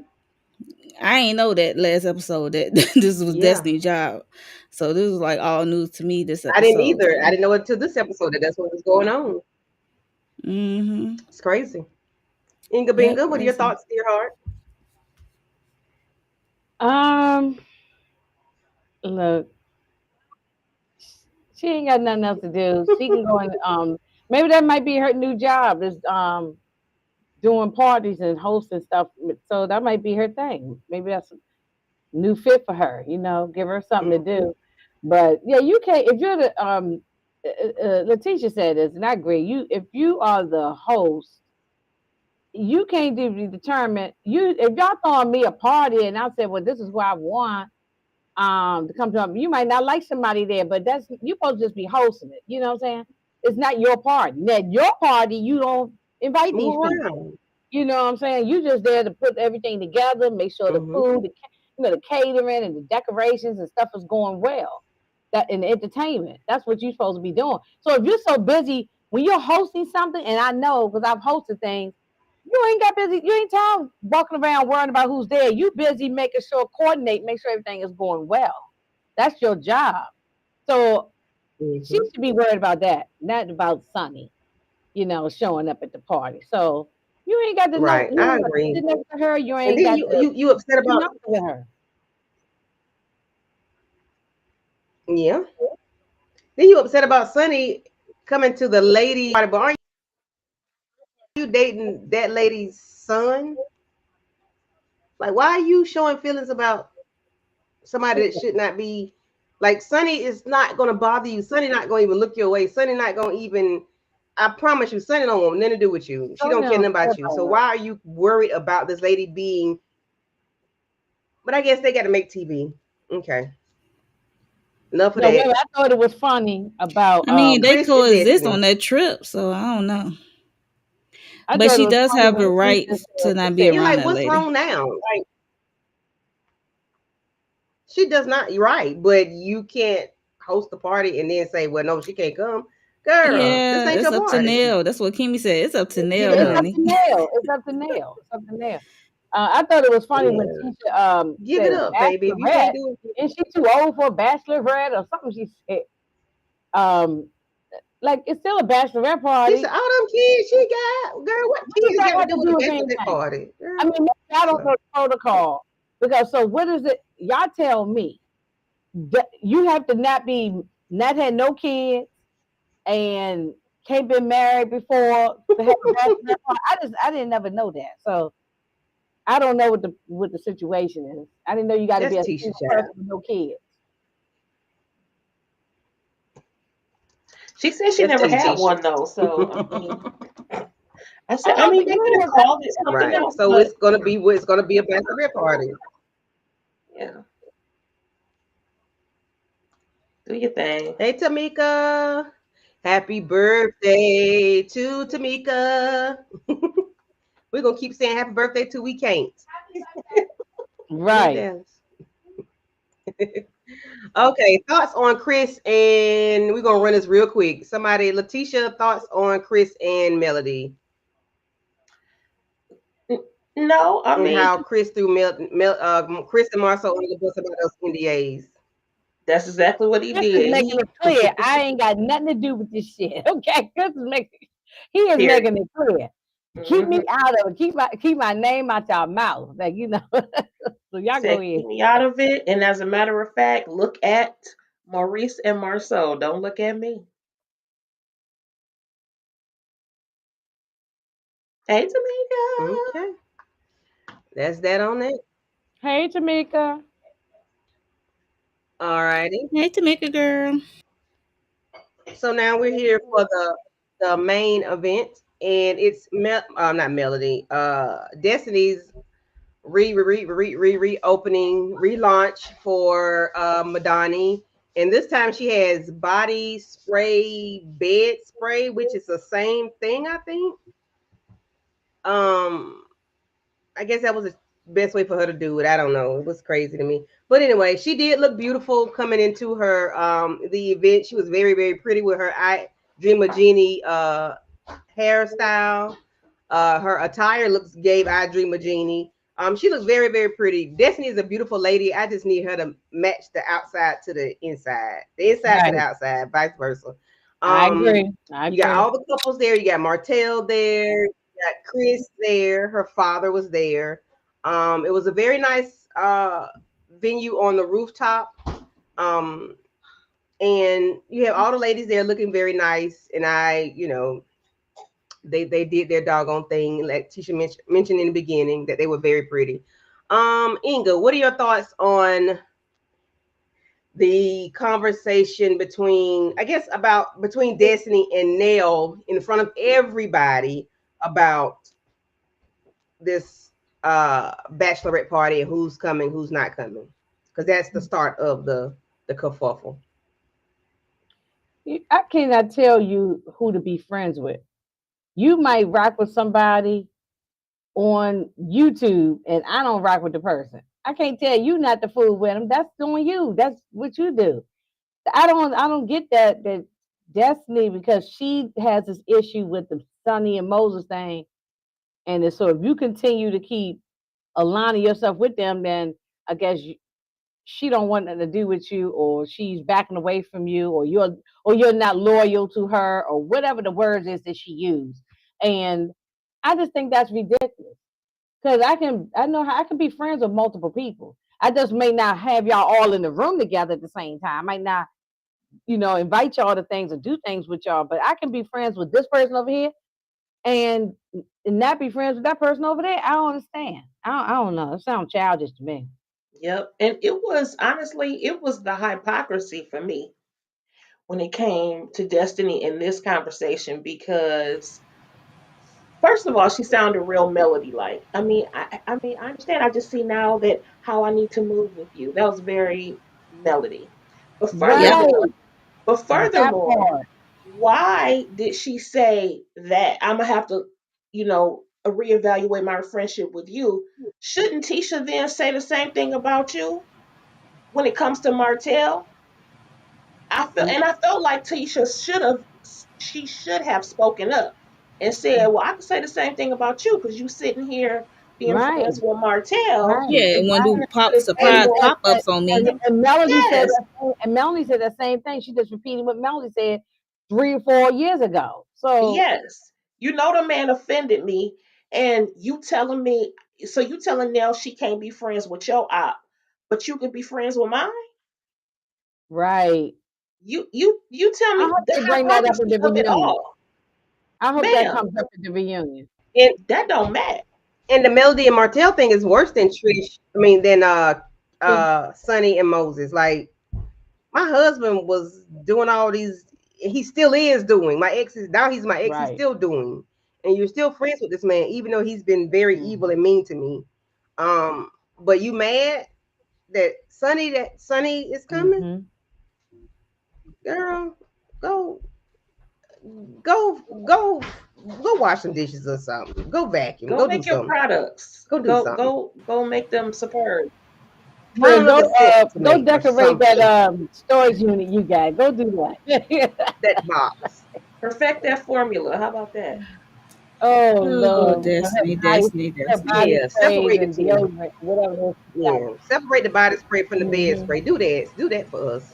I ain't know that last episode that this was Yeah, Destiny's job. So this was like all news to me this I didn't episode. either. So I didn't know until this episode that that's what was going on. mm-hmm. It's crazy. Inga Yep, Binga, what are your crazy. thoughts, dear heart? Um, look, she ain't got nothing else to do. She can go and maybe that might be her new job is doing parties and hosting stuff. So that might be her thing. Maybe that's a new fit for her. Give her something to Mhm. do. But yeah, you can't if you're the Letitia said this, and I agree. If you are the host, you can't determine you if y'all throwing me a party and I said, well, this is what I want to come to. You might not like somebody there, but that's you supposed to just be hosting it. You know what I'm saying? It's not your party. Now your party, you don't invite these Move people. around. You know what I'm saying? You just there to put everything together, make sure the Hmm. food, the catering and the decorations and stuff is going well. That in the entertainment, that's what you're supposed to be doing. So if you're so busy when you're hosting something, and I know because I've hosted things, you ain't got busy. You ain't time walking around worrying about who's there. You busy making sure coordinate, make sure everything is going well. That's your job. So she Hmm. should be worried about that, not about Sunny, showing up at the party. So you ain't got to know. Right. You I ain't got to agree. sit next to her. You And ain't then got you to you you upset do about, nothing with her. yeah. Then you upset about Sonny coming to the lady party, but aren't you dating that lady's son? Like, why are you showing feelings about somebody that should not be? Like, Sonny is not gonna bother you. Sonny not gonna even look your way. Sonny not gonna even. I promise you, Sonny don't want nothing to do with you. She So don't care don't nothing care about you. So about her. why are you worried about this lady being? But I guess they got to make TV. Okay, enough of No, wait, that. I thought it was funny about I mean, they Chris and coexist Destiny. on that trip, so I don't know. I But thought it she was does funny have when the Leticia rights to said, not be said You're around like, that what's lady. wrong now? Like, she does not. You're right, but you can't host a party and then say, well, no, she can't come. Girl, this Yeah, ain't it's your up to party. Nell. That's what Kimmy said. It's up to Give Nell, it it's up. up to honey. Nail. It's up to Nail. It's up to Nail. I thought it was funny when Yeah, Tisha give it said up, baby. If you can't bachelorette. do it, Is she too old for a bachelorette or something? She said, um, like it's still a bachelorette she said, party. all them kids she got, girl, what What does kids that got to have do to with do the with bachelorette anything? party? I mean, Girl, maybe I don't know slow. the protocol because so what is it? Y'all tell me that you have to not had no kids and can't been married before to have a bachelorette party. I didn't never know that. So I don't know what the situation is. I didn't know you got to That's be a Tisha single person Child. with no kids. She said she That's never too had Tisha. one though, so I mean, I said, I Oh, mean, but you they could have do. called it something Right. else, So but it's gonna be a bachelorette party. yeah, do your thing. Hey Tamika. Happy birthday to Tamika. We're gonna keep saying happy birthday till we can't. Right. Dallas. Okay, thoughts on Chris and we're gonna run this real quick. Somebody, Letitia, thoughts on Chris and Melody N- No, I and mean, how Chris threw Chris and Marcel under the bus about those NDAs. that's exactly what he Chris is did. making it clear. I ain't got nothing to do with this shit. Okay. He is Period. making it clear. Keep me Hmm. out of it. Keep my name out your mouth. Like. So y'all go Said, ahead. keep me out of it. And as a matter of fact, look at Maurice and Marceau. Don't look at me. Hey, Tamika. Okay, that's that on that. Hey Tamika. All righty. Hey, Tamika girl. So now we're here for the main event, and it's not Melody, Destiny's reopening relaunch for Madani, and this time she has body spray, bed spray, which is the same thing, I think. Um, I guess that was the best way for her to do it. I don't know. It was crazy to me. But anyway, she did look beautiful coming into her the event. She was very, very pretty with her I Dream of Genie hairstyle. Her attire gave I Dream of Genie. She looks very, very pretty. Destiny is a beautiful lady. I just need her to match the outside to the inside to the Right. outside, vice versa. I Um, agree. I you got agree. all the couples there. You got Martell there. You got Chris there. Her father was there. It was a very nice venue on the rooftop. Um, and you have all the ladies there looking very nice. And they did their doggone thing. Like Tisha mentioned in the beginning that they were very pretty. Inga, what are your thoughts on the conversation between, I guess, between Destiny and Nell in front of everybody about this bachelorette party and who's coming, who's not coming? Because that's the start of the kerfuffle. I cannot tell you who to be friends with. You might rock with somebody on YouTube, and I don't rock with the person. I can't tell you not to fool with them. That's doing you. That's what you do. I don't get that Destiny, because she has this issue with the Sonny and Moses thing, and so if you continue to keep aligning yourself with them, then I guess she don't want nothing to do with you, or she's backing away from you, or you're not loyal to her, or whatever the words is that she used. And I just think that's ridiculous. Because I know how I can be friends with multiple people. I just may not have y'all all in the room together at the same time. I might not, invite y'all to things or do things with y'all, but I can be friends with this person over here and not be friends with that person over there. I don't understand. I don't know. It sounds childish to me. Yep. And it was honestly, it was the hypocrisy for me when it came to Destiny in this conversation because first of all, she sounded real melody like. I mean, I understand. I just see now that how I need to move with you. That was very melody. But Yep. furthermore, Right. but That furthermore, part. why did she say that I'm gonna have to, reevaluate my friendship with you? Shouldn't Tisha then say the same thing about you when it comes to Martell? I felt like Tisha she should have spoken up and said, "Well, I can say the same thing about you because you sitting here being Right. friends with Martell, Right. Yeah, and and I want to do want you to say surprise more." pop-ups on me. And Melody said Yes, the same thing. She just repeated what Melody said 3 or 4 years ago. So yes, the man offended me, and you telling me, so you telling Nell she can't be friends with your op, but you can be friends with mine. right. You tell I me hope the they bring that up at hypocrisy the of it reunion. all, I hope that ma'am. comes up at the reunion. And That don't matter. and the Melody and Martell thing is worse than Trish. I mean, than Sonny and Moses. Like my husband was doing all these. He still is doing. My ex is now. He's my ex. He's Right. still doing. And you're still friends with this man, even though he's been very evil Mhm. and mean to me. But you mad that Sonny is coming, Mhm. girl? Go go go go wash some dishes or something. Go vacuum. Go Go do make your something. products. Go do Go something. go go make them superb. Yeah, Find another scent to go make or decorate that something. storage unit you got. Go do that. That box. Perfect that formula. How about that? Oh Oh, Lord, Destiny, body, Destiny, her Destiny. body Yeah, sprays separate the and two. deodorant, whatever she got. Yeah, separate the body spray from the bed Hmm. spray. Do that. Do that for us.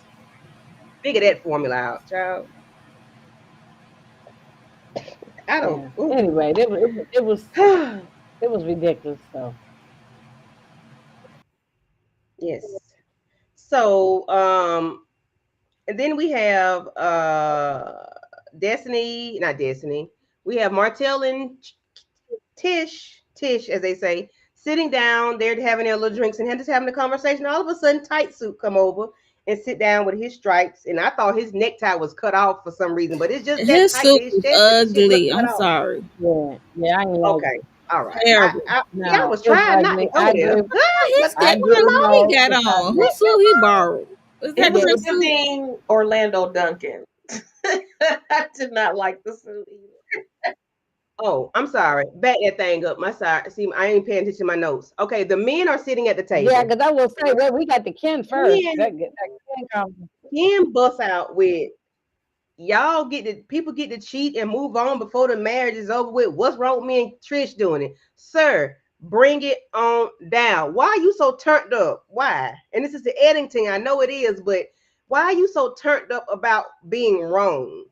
Figure that formula out, child. I don't. Yeah. Ooh. Anyway, it was ridiculous. So Yes. So, and then we have Destiny, not Destiny. We have Martell and Tish, as they say, sitting down. They're having their little drinks and just having a conversation. All of a sudden, Tight Suit come over and sit down with his stripes. And I thought his necktie was cut off for some reason, but it's just that His tight that suit his was chest and shit look ugly. cut I'm off. sorry. yeah, yeah, I ain't like Okay, it. all right. Terrible. See, I No, was it's trying not to ugly. go there. His I got Leave me give what him alone. he no got on. because Whose Leave me suit he borrowed? Is It that was yeah, Trish suit? giving Orlando Duncan. I did not like the suit either. Oh, I'm sorry. Back that thing up. My side. See, I ain't paying attention to my notes. Okay, the men are sitting at the yeah, table. because I will say, well, we got the Ken first. Ken, That Ken conversation. Ken busts out with y'all people get to cheat and move on before the marriage is over with. What's wrong with me and Trish doing it? Sir, bring it on down. Why are you so turned up? Why? And this is the editing. I know it is, but why are you so turned up about being wrong?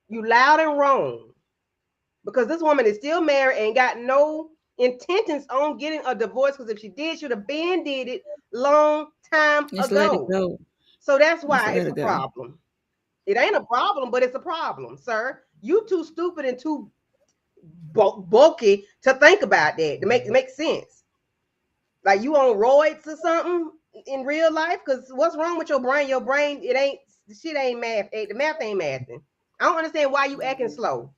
You loud and wrong. Because this woman is still married and got no intentions on getting a divorce, because if she did, she would have been did it long time Just let it ago. go. So that's Just why let it's a it go. problem. It ain't a problem, but it's a problem, sir. You too stupid and too bulky to think about that to make sense. Like you on roids or something in real life? Because what's wrong with your brain? Your brain, it ain't the shit ain't math. The math ain't mathing. I don't understand why you acting slow.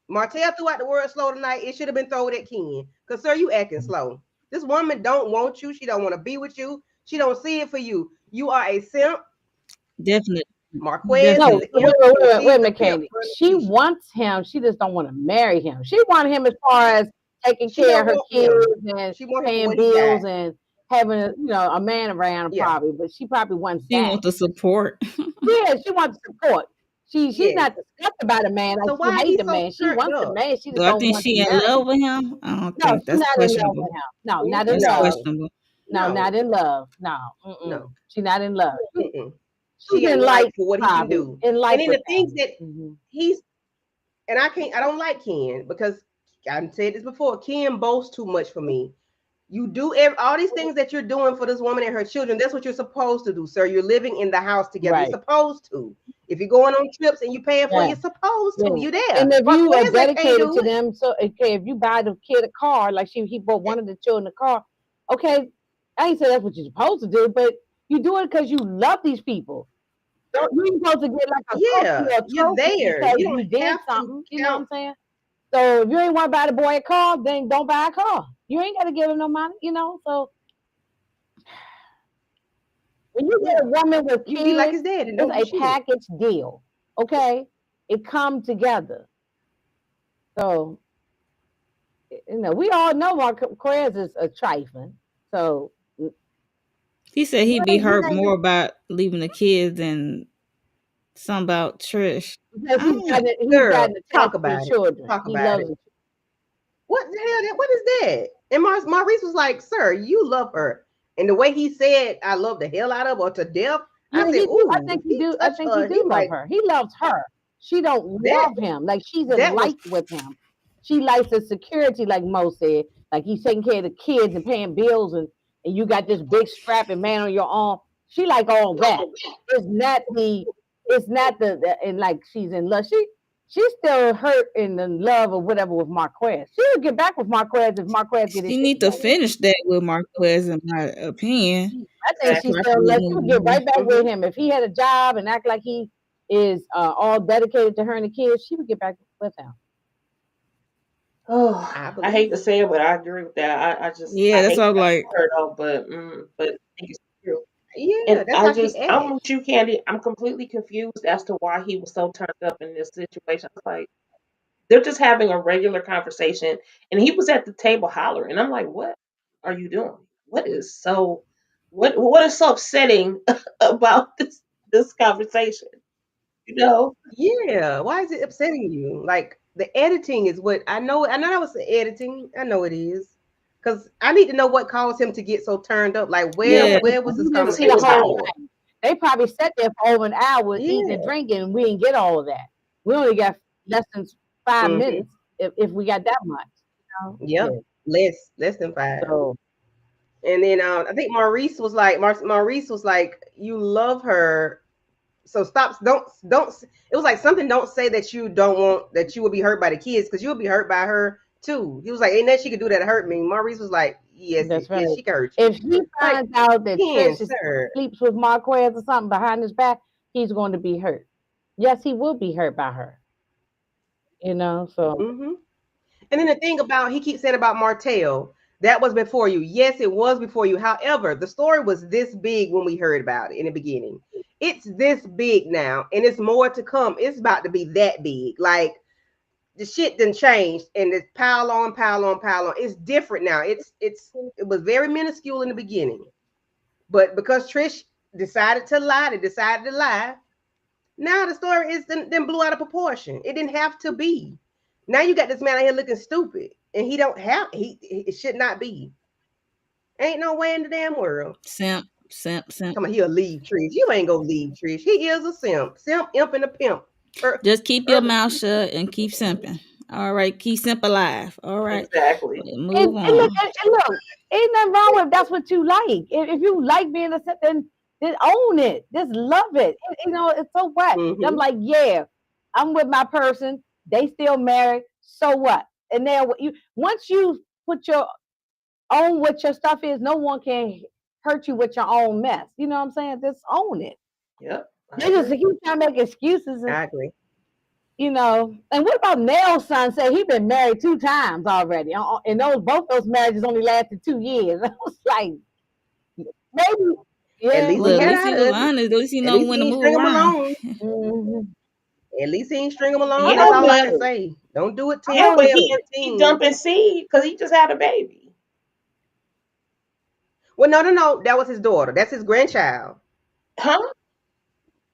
Martell threw out the word slow tonight. It should have been thrown at Ken. Cause sir, you acting slow. This woman don't want you. She don't want to be with you. She don't see it for you. You are a simp. Definitely. Marquez is No, Definitely. the wait, imp, wait, and wait, wait she's a the minute, pimp. Candy. She wants him. She just don't want to marry him. She wants him as far as taking She care of don't her want kids him. and She want him for paying what he got. bills and having a man around Yeah. probably. But she probably wants She that. wants the support. Yeah, she wants support. She's Yes. not disgusted by the man. Like So she why hate he the so man. She turned wants the up? man. She Do just I don't think want to she in marry him. love with him? I don't No, think she's that's not in love questionable. with him. No, Yeah, not in That's no, love. questionable. No, not in love. No, no. she's not in love. Mm-mm. She's She in ain't life, like for what he can probably do. in life And then with the things him. that he's and I don't like Ken because I've said this before. Ken boasts too much for me. You do all these things that you're doing for this woman and her children. That's what you're supposed to do, sir. You're living in the house together. Right. You're supposed to. If you're going on trips and you're paying for it, Yeah. you're supposed to. Yeah. You're there. And if you are Marquez can't dedicated do to it. them, so okay, if you buy the kid a car, like he bought one of the children a car, okay, I ain't say that's what you're supposed to do, but you do it because you love these people. You ain't supposed to get like a trophy Yeah, or a you're trophy there. because You you don't did have to something. You know what I'm count. saying? So if you ain't want to buy the boy a car, then don't buy a car. You ain't got to give him no money. So when you get Yeah, a woman with you be like kids, his dad and don't it's do a shit. package deal. Okay, it comes together. So we all know Marquez is a trifling. So He said he'd be you hurt ain't more about leaving the kids than some about Trish. because I don't. he's Girl, gotten attached talk to the about it. children. Talk He about loves it. the What the hell? What is that? And Maurice was like, "Sir, you love her." And the way he said, "I love the hell out of her to death," I Yeah, said, he do. I "Ooh, if think he he do. I touched think he her, he do love might." her. He loves her. She don't That love him. Like she's in that was life with him. She likes the security, like Mo said. Like he's taking care of the kids and paying bills, and you got this big strapping man on your arm. She like all that. It's not the. It's not and like she's in love. She's still hurt in the love or whatever with Marquez. She'll get back with Marquez if Marquez get his She shit need to together. finish that with Marquez, in my opinion. I think To Exactly. she's still properly like she move would get right on. back with mm-hmm. him if he had a job and act like he is all dedicated to her and the kids. She would get back with him. Oh, I I hate believe to it. say it, but I agree with that. Yeah, I that's hate all. that Like, for her though, but I think it's true. Yeah, And that's how she I'm acts. with you, Candy. I'm completely confused as to why he was so turned up in this situation. I was like, they're just having a regular conversation, and he was at the table hollering. I'm like, what are you doing? What is so what is so upsetting about this conversation? You know? Yeah, why is it upsetting you? Like the editing is what I know. I know that was the editing. I know it is. Because I need to know what caused him to get so turned up. Like yeah, where was this We didn't Because see he the was conversation whole hollering. going? thing. They probably sat there for over an hour eating and Yeah. drinking, and we didn't get all of that. We only got less than 5 minutes, Mm-hmm. if we got that much. Yep. Yeah. Less than five. So And then I think Maurice was like, you love her, so stop. Don't. It was like something. Don't say that you don't want that you will be hurt by the kids because you'll be hurt by her too. He was like, ain't nothing she could do that hurt me. Maurice was like, that's right. yes, she can hurt you. If he Like finds out that Ken, Trish sir. sleeps with Marquez or something behind his back, he's going to be hurt. Yes, he will be hurt by her. So Mm-hmm. And then the thing about he keeps saying about Martell, that was before you. Yes, it was before you. However, the story was this big when we heard about it in the beginning. It's this big now, and it's more to come. It's about to be that big. Like the shit done changed, and it's pile on, pile on, pile on. It's different now. It was very minuscule in the beginning, but because Trish decided to lie, they decided to lie. Now the story is then blew out of proportion. It didn't have to be. Now you got this man out here looking stupid, and he don't have he it should not be. Ain't no way in the damn world. simp. Come on, he'll leave Trish. You ain't gonna leave Trish. He is a simp, imp, and a pimp. Just keep your Urban. mouth shut and keep simping. All right, keep simple alive. All right, Exactly. move And look, on. and look, ain't nothing wrong with if that's what you like. If you like being a then own it. Just love it. You know, it's so what? I'm Mm-hmm. like, yeah, I'm with my person. They still married. So what? And then you once you put your own what your stuff is, no one can hurt you with your own mess. You know what I'm saying? Just own it. Yep, I They just agree. keep trying to make excuses and I agree. you know. And what about Nell's son? Say he been married 2 times already, and those both those marriages only lasted 2 years. I was like, maybe, At yeah, least he Well, at had least out he of was it. honest. At least he At know least when he to ain't move string him around. along. hmm At least he ain't string him along. Yeah, That's all I but gotta say. Don't do it 10, yeah, but 12, he 15. dumping seed because he just had a baby. Well, no, no, no. That was his daughter. That's his grandchild. Huh?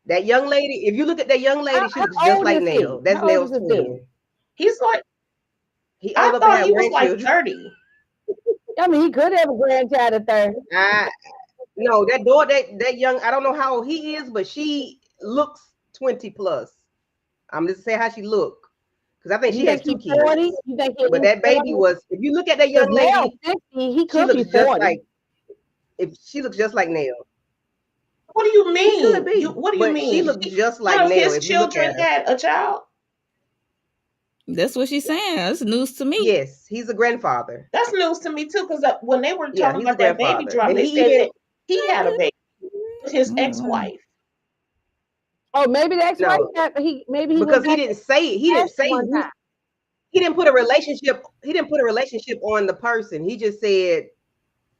That young lady, if you look at that young lady, she looks how just old like is Nell. he? That's How old is Nell's the dude? twin. He's like, He I old enough to thought have he was like grandchildren. 30. I mean, he could have a grandchild at 30. I no, that daughter, that young, I don't know how old he is, but she looks 20 plus. I'm just saying how she look. Because I think You she has think two he's 40? kids. You think he's But that baby 40? was, if you look at that Because young now lady, 50, he she could be looks just 40. like, if she looks just like Nell. What do you He could mean? be, What do you but she mean? looks just One like of Nell his if you look children at her. had a child? That's what she's saying. That's news to me. Yes, he's a grandfather. That's news to me too, because when they were Yeah, talking he's a about that baby grandfather. drop, And they he said even, that he had a baby with his Oh, wow. ex-wife. Oh, maybe that's right. no, Maybe he went because he back didn't and say it. He didn't asked say one who, time. he didn't put a relationship, he didn't put a relationship on the person. He just said,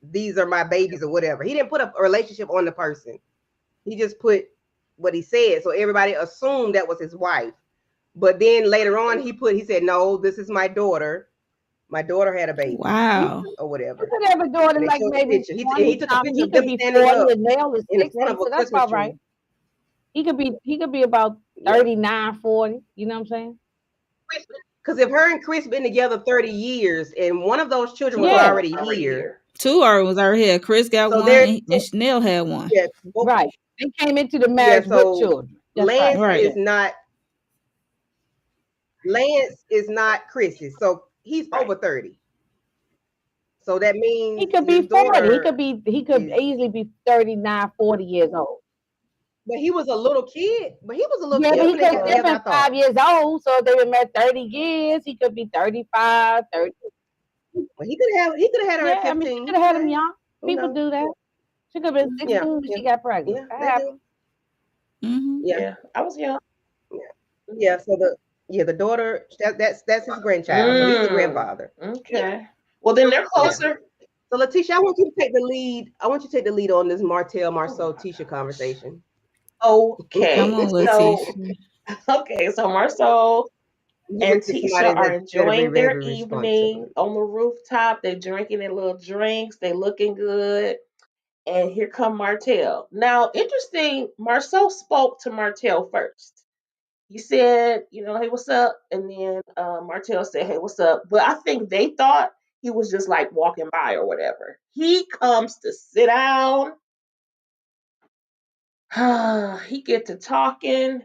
these are my babies or whatever. He didn't put a relationship on the person. He just put what he said. So everybody assumed that was his wife. But then later on, he said, no, this is my daughter. My daughter had a baby He Wow. or he whatever. could have a daughter And they like showed the maybe picture. And 20 he took a something. picture He of could them be standing 40 up and Nell is in the front 60, of a so that's Christmas about right. tree. He could be about Yeah. 39, 40. You know what I'm saying? Because if her and Chris been together 30 years and one of those children Two was of them Yeah, was already already here, here. Two are was already here. Chris got so one, they're, and Chanel had one. yeah, both, right. They came into the yeah, marriage with so children. That's right. Lance Right. Yeah. is not, Lance is not Chris's. So he's Right. over 30. So that He means could be his 40. daughter He could is, easily be 39, 40 years old. but he was a little kid. But he was a little Yeah, kid but he when they could got have still together, I been thought. 5 years old. So if they been married 30 years, he could be 35, 30. But he could have had her at Yeah, I mean, she 15. could have had him Hey, young. who People knows? do that. She could have been Yeah, 16 when yeah, she got pregnant. yeah, That they do. happened. Mm-hmm. Yeah, Yeah, I was young. yeah, yeah. So the daughter, that's his grandchild. So he's the Mm, grandfather. okay. Well, then they're Yeah. closer. So Letitia, I want you to take the lead. I want you to take the lead on this Martell Oh Marceau my Tisha gosh. conversation. Come Okay, on, so Letitia. so Marcel You and look to somebody Tisha are that'll be enjoying their very evening responsible. on the rooftop. They're drinking their little drinks. They looking good. And here come Martell. Now, interesting, Marcel spoke to Martell first. He said, hey, what's up? And then Martell said, hey, what's up? But I think they thought he was just like walking by or whatever. He comes to sit down. He get to talking.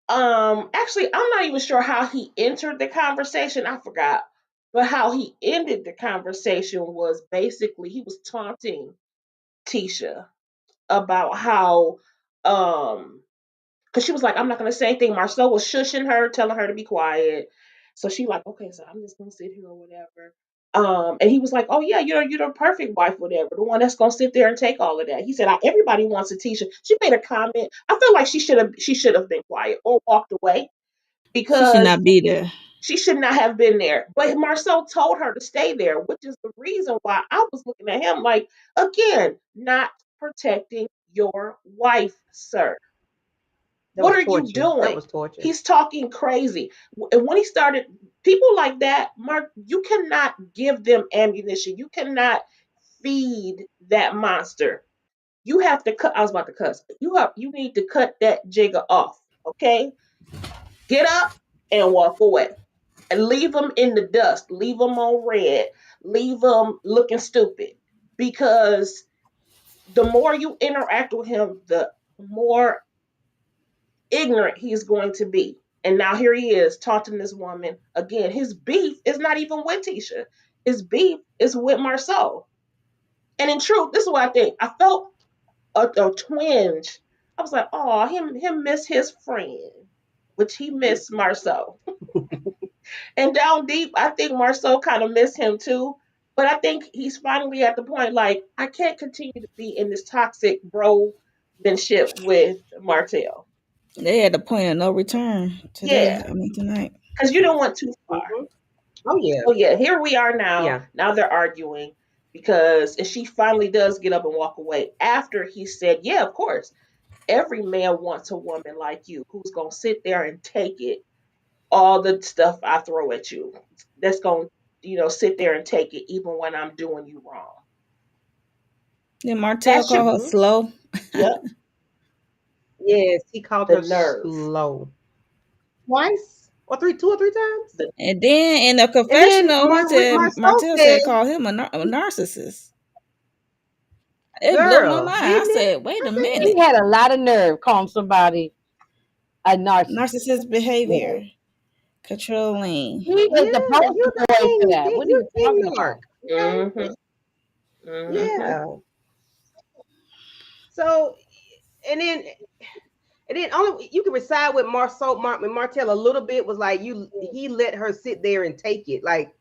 Actually, I'm not even sure how he entered the conversation. I forgot. But how he ended the conversation was basically he was taunting Tisha about how because she was like, I'm not gonna say anything. Marcel was shushing her, telling her to be quiet. So she like, okay, so I'm just gonna sit here or whatever. And he was like, oh yeah, you're the perfect wife, whatever, the one that's gonna sit there and take all of that. He said, everybody wants a Tisha. She made a comment. I feel like she should have been quiet or walked away She should because not be there. she should not have been there. But Marcel told her to stay there, which is the reason why I was looking at him like, again, not protecting your wife, sir. That What was are you torture. That doing? was torture. He's talking crazy. And when he started, people like that, Mark, you cannot give them ammunition. You cannot feed that monster. You have to cut. I was about to cuss. You need to cut that jigger off. Okay, get up and walk away, and leave them in the dust. Leave them on red. Leave them looking stupid. Because the more you interact with him, the more ignorant he's going to be. And now here he is taunting this woman again. His beef is not even with Tisha. His beef is with Marceau. And in truth, this is what I think. I felt a twinge. I was like, oh, him miss his friend, which he missed Marceau. And down deep, I think Marceau kind of missed him too. But I think he's finally at the point like I can't continue to be in this toxic bromanship with Martell. They had a point of no return Yeah, today. I mean tonight. because you don't want too far. Mhm. Oh yeah, So yeah, here we are now. yeah. Now they're arguing because and she finally does get up and walk away after he said, "Yeah, of course, every man wants a woman like you who's gonna sit there and take it all the stuff I throw at you. That's gonna sit there and take it even when I'm doing you wrong." Did Martell That's your call her Mhm. slow? yep Yes, he called the her nerve. slow twice or three, two or three times. The, And then in the And then confessional, he said Marceau Martell said, said call him a narcissist. It blew my "Girl, mind. I didn't it?" said, wait I a said, He minute. had a lot of nerve calling somebody a narcissist. Narcissist "Yeah, behavior, controlling. He is the yeah. poster You're the boy for king. that. What are You're you king talking narc. about? Okay. mm-hmm, mm-hmm. Yeah. So, and then only you can reside with Martell a little bit was like he let her sit there and take it like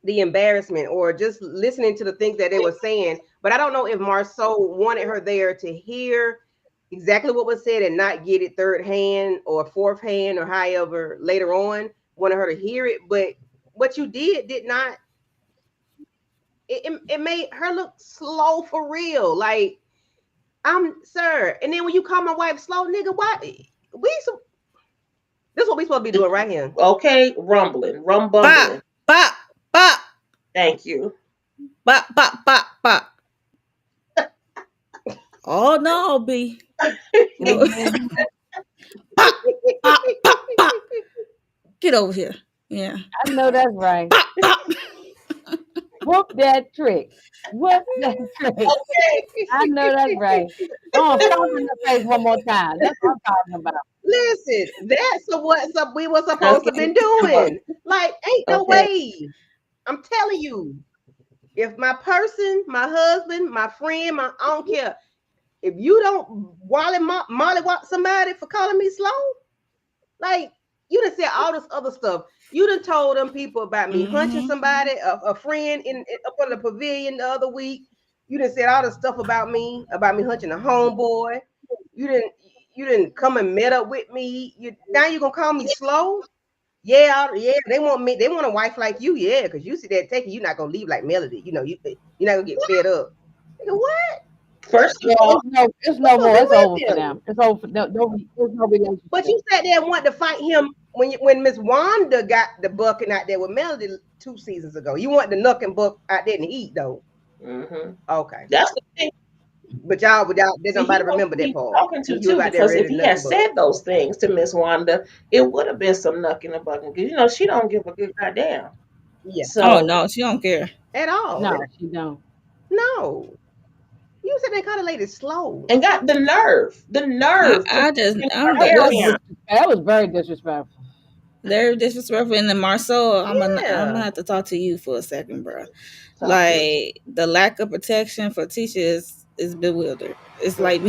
the embarrassment or just listening to the things that they were saying. But I don't know if Marceau wanted her there to hear exactly what was said and not get it third hand or fourth hand or however later on wanted her to hear it. But what you did not it made her look slow for real. Like I'm sir. And then when you call my wife slow, nigga, why this is what we supposed to be doing right here. Okay, rumbling, Bop, rumbumbling. bop, bop, Thank you. bop, bop, bop, bop. Oh no, B. Get over, pop, pop, pop, pop. Get over here. Yeah. I know that's right. Pop, pop. Whoop that trick. Whoop that trick. Okay, I know that's right. Oh, stop in the face one more time. That's what I'm talking about. Listen, that's what we were let's supposed to get been it. doing. Like, ain't no Okay, way. I'm telling you, if my person, my husband, my friend, I don't care. If you don't Molly walk somebody for calling me slow, like you done said all this other stuff. You done told them people about me hunching Mm-hmm. somebody, a friend up on the pavilion the other week. You done said all this stuff about me hunching a homeboy. You didn't you didn't come and met up with me. Now you gonna call me slow? Yeah, yeah. They want me. They want a wife like you. Yeah, because you see that taking. You're not gonna leave like Melody. You're not gonna get fed up. Nigga, what? first of Yeah, all, it's We no supposed more. to It's over be for with him. them. It's over. For, there's no But relationship. you sat there and wanted to fight him when Miss Wanda got the bucking out there with Melody 2 seasons ago. You want the nuck and buck out there in the heat though. hmm Okay. that's the thing. But y'all did See, he nobody knows remember who that he's part. talking to You was too, out there because if ready to he nuck had and buck. said those things to Miss Wanda, it would have been some knucking and bucking. Because she don't give a good goddamn. Yeah. Oh So no, she don't care. At all. No, she don't. No. You said they called the lady slow. and got the nerve to I just bring I'm That was Barbarian. that was very disrespectful. they're disrespectful. And then Marceau, I'm gonna Yeah. have to talk to you for a second, bro. Talk to me. Like the lack of protection for Tisha is bewildered. It's Mm. like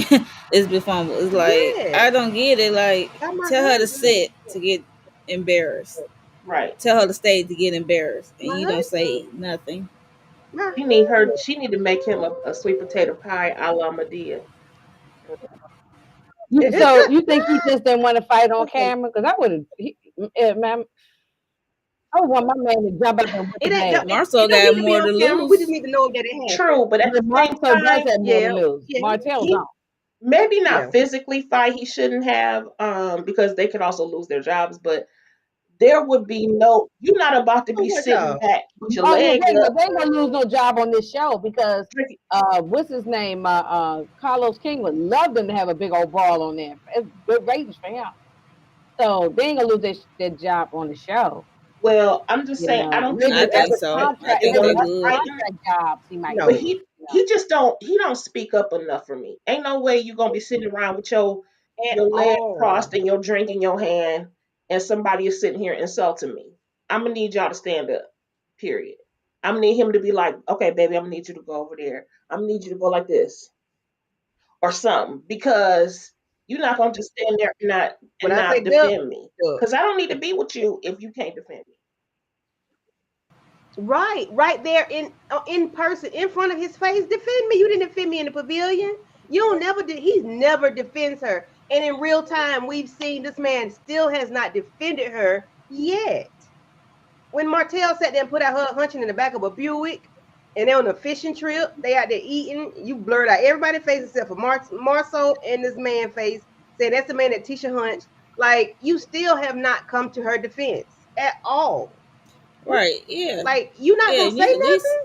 it's befuddled. It's like I Yes. don't get it. Like Got my tell her to husband. sit to get embarrassed. Right. Tell her to stay to get embarrassed, and My you don't husband. say nothing. My She need her. husband. She need to make him a sweet potato pie a la Medea. So you think he just didn't want to fight on camera? Because I would have, man, I would want my man to jump up and whip It his ain't ass. it Marceau don't got need to be more on to camera. We just lose. need to know that it happened. True, but at But the same Marcel does time, have more to Yeah. lose. Yeah. Martell he don't. maybe Yeah. not physically fight. He shouldn't have, because they could also lose their jobs. But there would be no. You're not about to So be what sitting y'all? back with your Oh yeah, legs up. they ain't gonna lose no job on this show because Drinking. what's his name? Carlos King would love them to have a big old brawl on there. It's good ratings for him. So they ain't gonna lose their job on the show. Well, I'm just You saying. I know, don't think I they're think ever. so. I They're think gonna they be would. fighting. contract jobs he might But get. No. he You know. he just don't. He don't speak up enough for me. Ain't no way you gonna be sitting around with your at your legs all. crossed and your drink in your hand, and somebody is sitting here insulting me. I'm gonna need y'all to stand up. Period. I'm gonna need him to be like, okay, baby, I'm gonna need you to go over there. I'm gonna need you to go like this or something because you're not gonna just stand there When and I say not duck, defend me. duck. Because I don't need to be with you if you can't defend me. Right there in person, in front of his face. Defend me. You didn't defend me in the pavilion. You don't never did. He never defends her. And in real time, we've seen this man still has not defended her yet. When Martell sat there and put out her hunching in the back of a Buick, and they're on a fishing trip, they out there eating. You blurred out everybody's face except for Marceau and this man face, saying that's the man that Tisha hunched. Like you still have not come to her defense at all. Right. Yeah. Like you not Yeah. gonna You say need at least. nothing.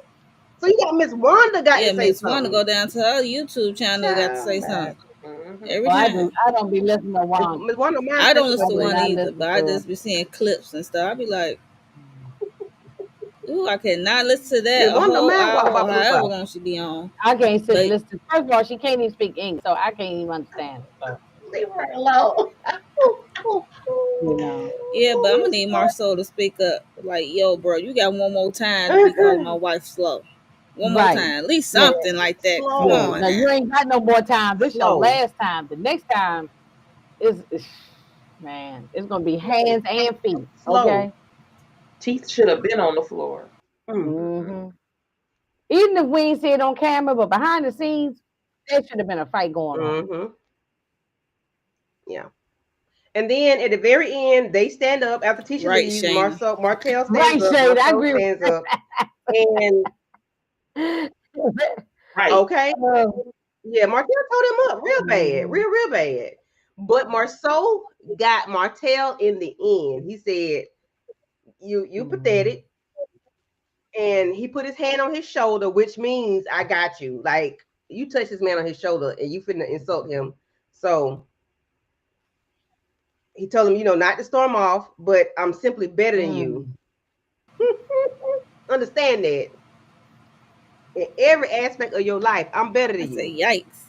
So you got Miss Wanda got to Yeah, say Miss One to go something. down to her YouTube channel. Got to say Child, something Hmm. every Well, time. I don't be listening to Wanda. Miss Wanda mind I don't special listen I to though, do one but not either, listen but I to just be seeing clips and stuff. I be like, ooh, I cannot listen to Miss that a Wanda whole mind hour, about blue however fire. long she be on. I can't sit and But listen. First of all, she can't even speak English, so I can't even understand it. So, Leave her alone. you know. yeah, but I'm gonna need Marcel to speak up. Like, yo, bro, you got one more time to be calling my wife slow. One more Right. time, at least Yeah. something like that. Come Yeah. Slow, on Now now. you ain't got no more time. This your slow, last time. The next time is man, it's gonna be hands and feet. slow. Okay. Teeth should have been on the floor. Mm. Mm-mm. Hmm. Even if we ain't see it on camera, but behind the scenes, there should have been a fight going on. Mm-hmm. Yeah. And then at the very end, they stand up after Tisha Right, leaves. Shayna. Martell Right, stands up. Shade. I Marceau agree with stands up. And Right. okay, uh, yeah, Martell told him up real bad, mhm. real bad. But Marceau got Martell in the end. He said, "You pathetic," and he put his hand on his shoulder, which means I got you. Like you touch this man on his shoulder, and you finna insult him. So he told him, not to storm off, but I'm simply better than you. Mm. Understand that in every aspect of your life, I'm better I than say, you. yikes.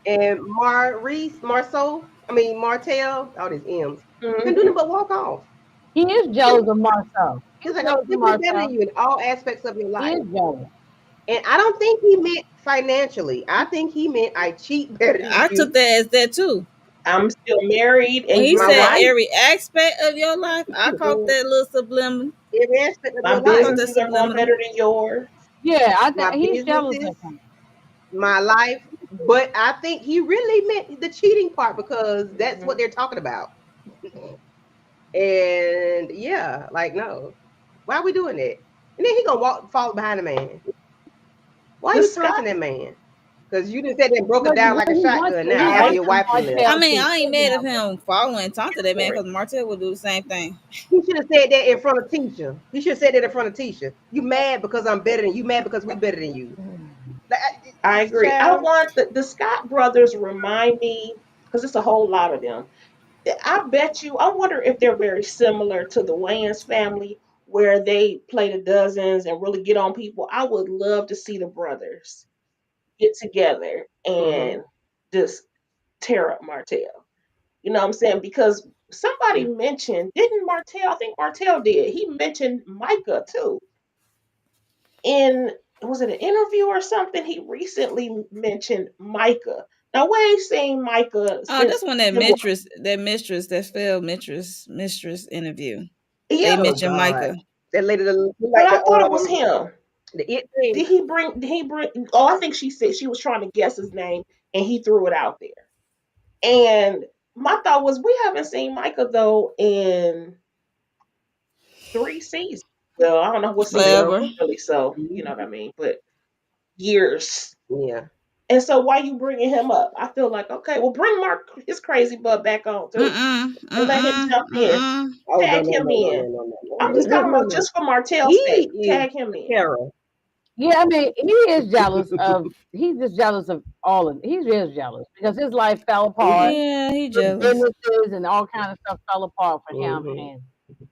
And Martell, all these M's, couldn't do Hmm. nothing but walk off. He is jealous of Marcel. He's He's like, I'm jealous of simply better Marcel. than you in all aspects of your He life. is jealous. And I don't think he meant financially. I think he meant I cheat better than I you. took that as that too. I'm still married When and he My you're said wife, not. every aspect of your life, I caught that little subliminal. every aspect of My your I caught life, that businesses are going subliminal. better than yours. Yeah, I my think he's jealous businesses, of him. my life. But I think he really meant the cheating part because that's what Hmm. they're talking about. And yeah, like no, why are we doing that? And then he gonna fall behind the man. Why are The you Scott, taunting that man? Because you just said that and broke it But down like a shotgun now after I your he wife wants left. I Martell mean, to I ain't sit mad down at with him following and taunting that man for it. because Martell would do the same thing. He should have said that in front of Tisha. He should have said that in front of Tisha. You mad because I'm better than you? Mad because we better than you? him. Like, I agree. I child. want the Scott brothers remind me because it's a whole lot of them. I bet you. I wonder if they're very similar to the Wayans family, where they play the dozens and really get on people. I would love to see the brothers get together Mm-hmm. and just tear up Martell. You know what I'm saying? Because somebody mentioned, didn't Martell? I think Martell did. He mentioned Micah too. In was it an interview or something? He recently mentioned Micah. Now we ain't seen Micah Oh, since that's when that failed mistress interview. They yeah, Oh mentioned God, Micah. that lady that look but like I thought it was him. the it thing. Did he bring oh I think she said she was trying to guess his name and he threw it out there. And my thought was we haven't seen Micah though in 3 seasons. Well, I don't know what season Yeah, Forever. really, so you know what I mhm, mean, but years. yeah. And so why you bringing him up? I feel like okay, well bring Mark his crazy butt back on too Mm-mm. and let him Mm-mm. jump in. Mm-mm. Oh no Tag no him no no in. no no no I'm no just no talking no about no. just for Martell's He sake. is Tag him in. terror. Yeah, I mean, he is jealous of. He's just jealous of all of. He's just jealous because his life fell apart. Mm-hmm. Yeah, he The jealous. businesses and all kind of stuff fell apart for him, Mm-hmm. and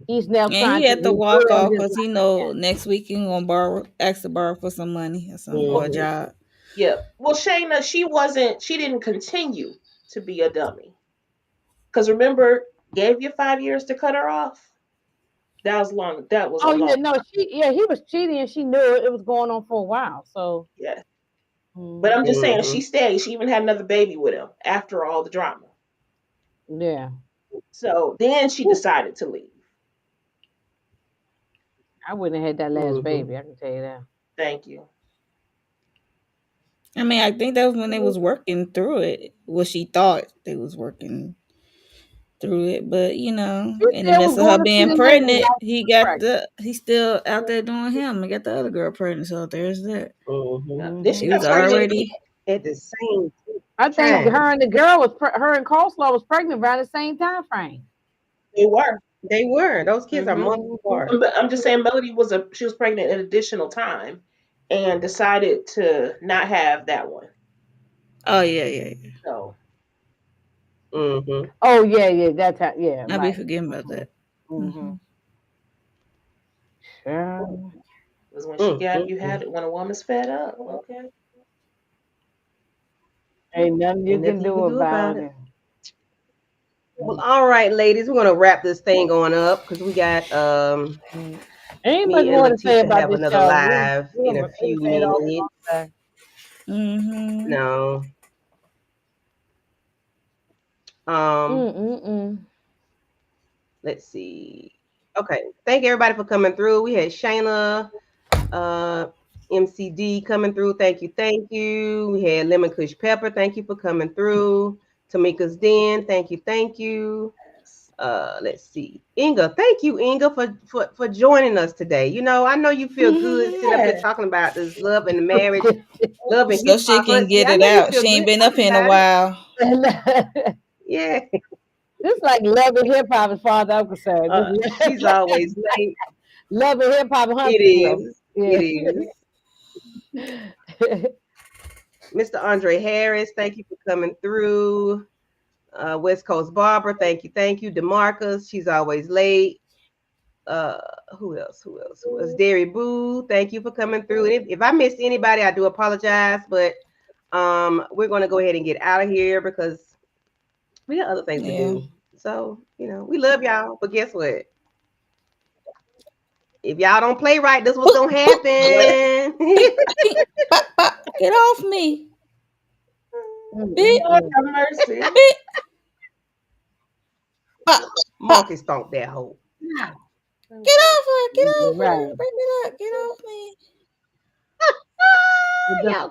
he's now And he trying to had to walk rebuild off his because he life know again. next week he gonna ask to borrow for some money or something or a Well, Mm-hmm. job. yeah. Well, Shayna, she didn't continue to be a dummy. Because remember, gave you 5 years to cut her off. That was long. That was a Oh yeah, long. no, he was cheating and she knew it. It was going on for a while. So Yeah. But I'm mhm, just saying, she Mm-hmm. stayed. She even had another baby with him after all the drama. yeah. So then she decided to leave. I wouldn't have had that last Mm-hmm. baby, I can tell you that. Thank you. I mean, I think that was when they was working through it. Well, she thought they was working through it, but It in the still midst was of her going to being 10 years pregnant, without pregnant. he's still out there doing him and got the other girl pregnant. So there's that. Mm-hmm. Yeah. Then Hmm she She got was pregnant again. already. At the same I think time, her and the girl her and Coleslaw was pregnant around the same time frame. They were. they were. Those kids are months Hmm apart. But I'm just saying, Melody she was pregnant an additional time, and decided to not have that one. Oh yeah, yeah, yeah. So Mm-hmm. Oh yeah, yeah, that's how. Yeah, I be right. forgetting about Hmm that. hmm Hmm. Sure. it was when she got you Mm-hmm. had it when a woman's fed up. Okay. Ain't nothing you Ain't can nothing you can do do about about it. it. Well, all right, ladies, we're gonna wrap this thing on up because we got Mm. Ain't much me and more to say Letitia about have this another show. live in a We few say it all we minutes. want to say. Hmm. No. Um, Mm-mm-mm. let's see. Okay. Thank everybody for coming through. We had Shayna, uh, MCD coming through. Thank you, thank you. We had Lemon Kush Pepper. Thank you for coming through. Tamika's Den. Thank you, thank you. Let's see. Inga, thank you, Inga, for joining us today. I know you feel good sitting up here Yeah. talking about this love and marriage, love and So hip she hop. can Huntsville. get I it know you out. feel She good ain't been up talking here in a about it. while. Yeah. This like love and hip hop as far as I'm concerned. She's always late. Love and hip hop in It Huntsville. is. It Yeah. is. Mr. Andre Harris, thank you for coming through. West Coast Barbara, thank you, thank you. Demarcus, she's always late. Uh, who else? Who else? Who else? Derry Boo, thank you for coming through. If I missed anybody, I do apologize, but we're gonna go ahead and get out of here because we got other things to Yeah. do. So, we love y'all, but guess what? If y'all don't play right, this was Boop, gonna boop, boop, What? happen. beep, beep, bop, bop. Get off me. Beep, Lord Mm-mm-mm. have mercy. beep, bop, bop. Monkey stomp that hoe. Get off her. Get off her. Right. Bring it up. Get off me. Ah, With the y'all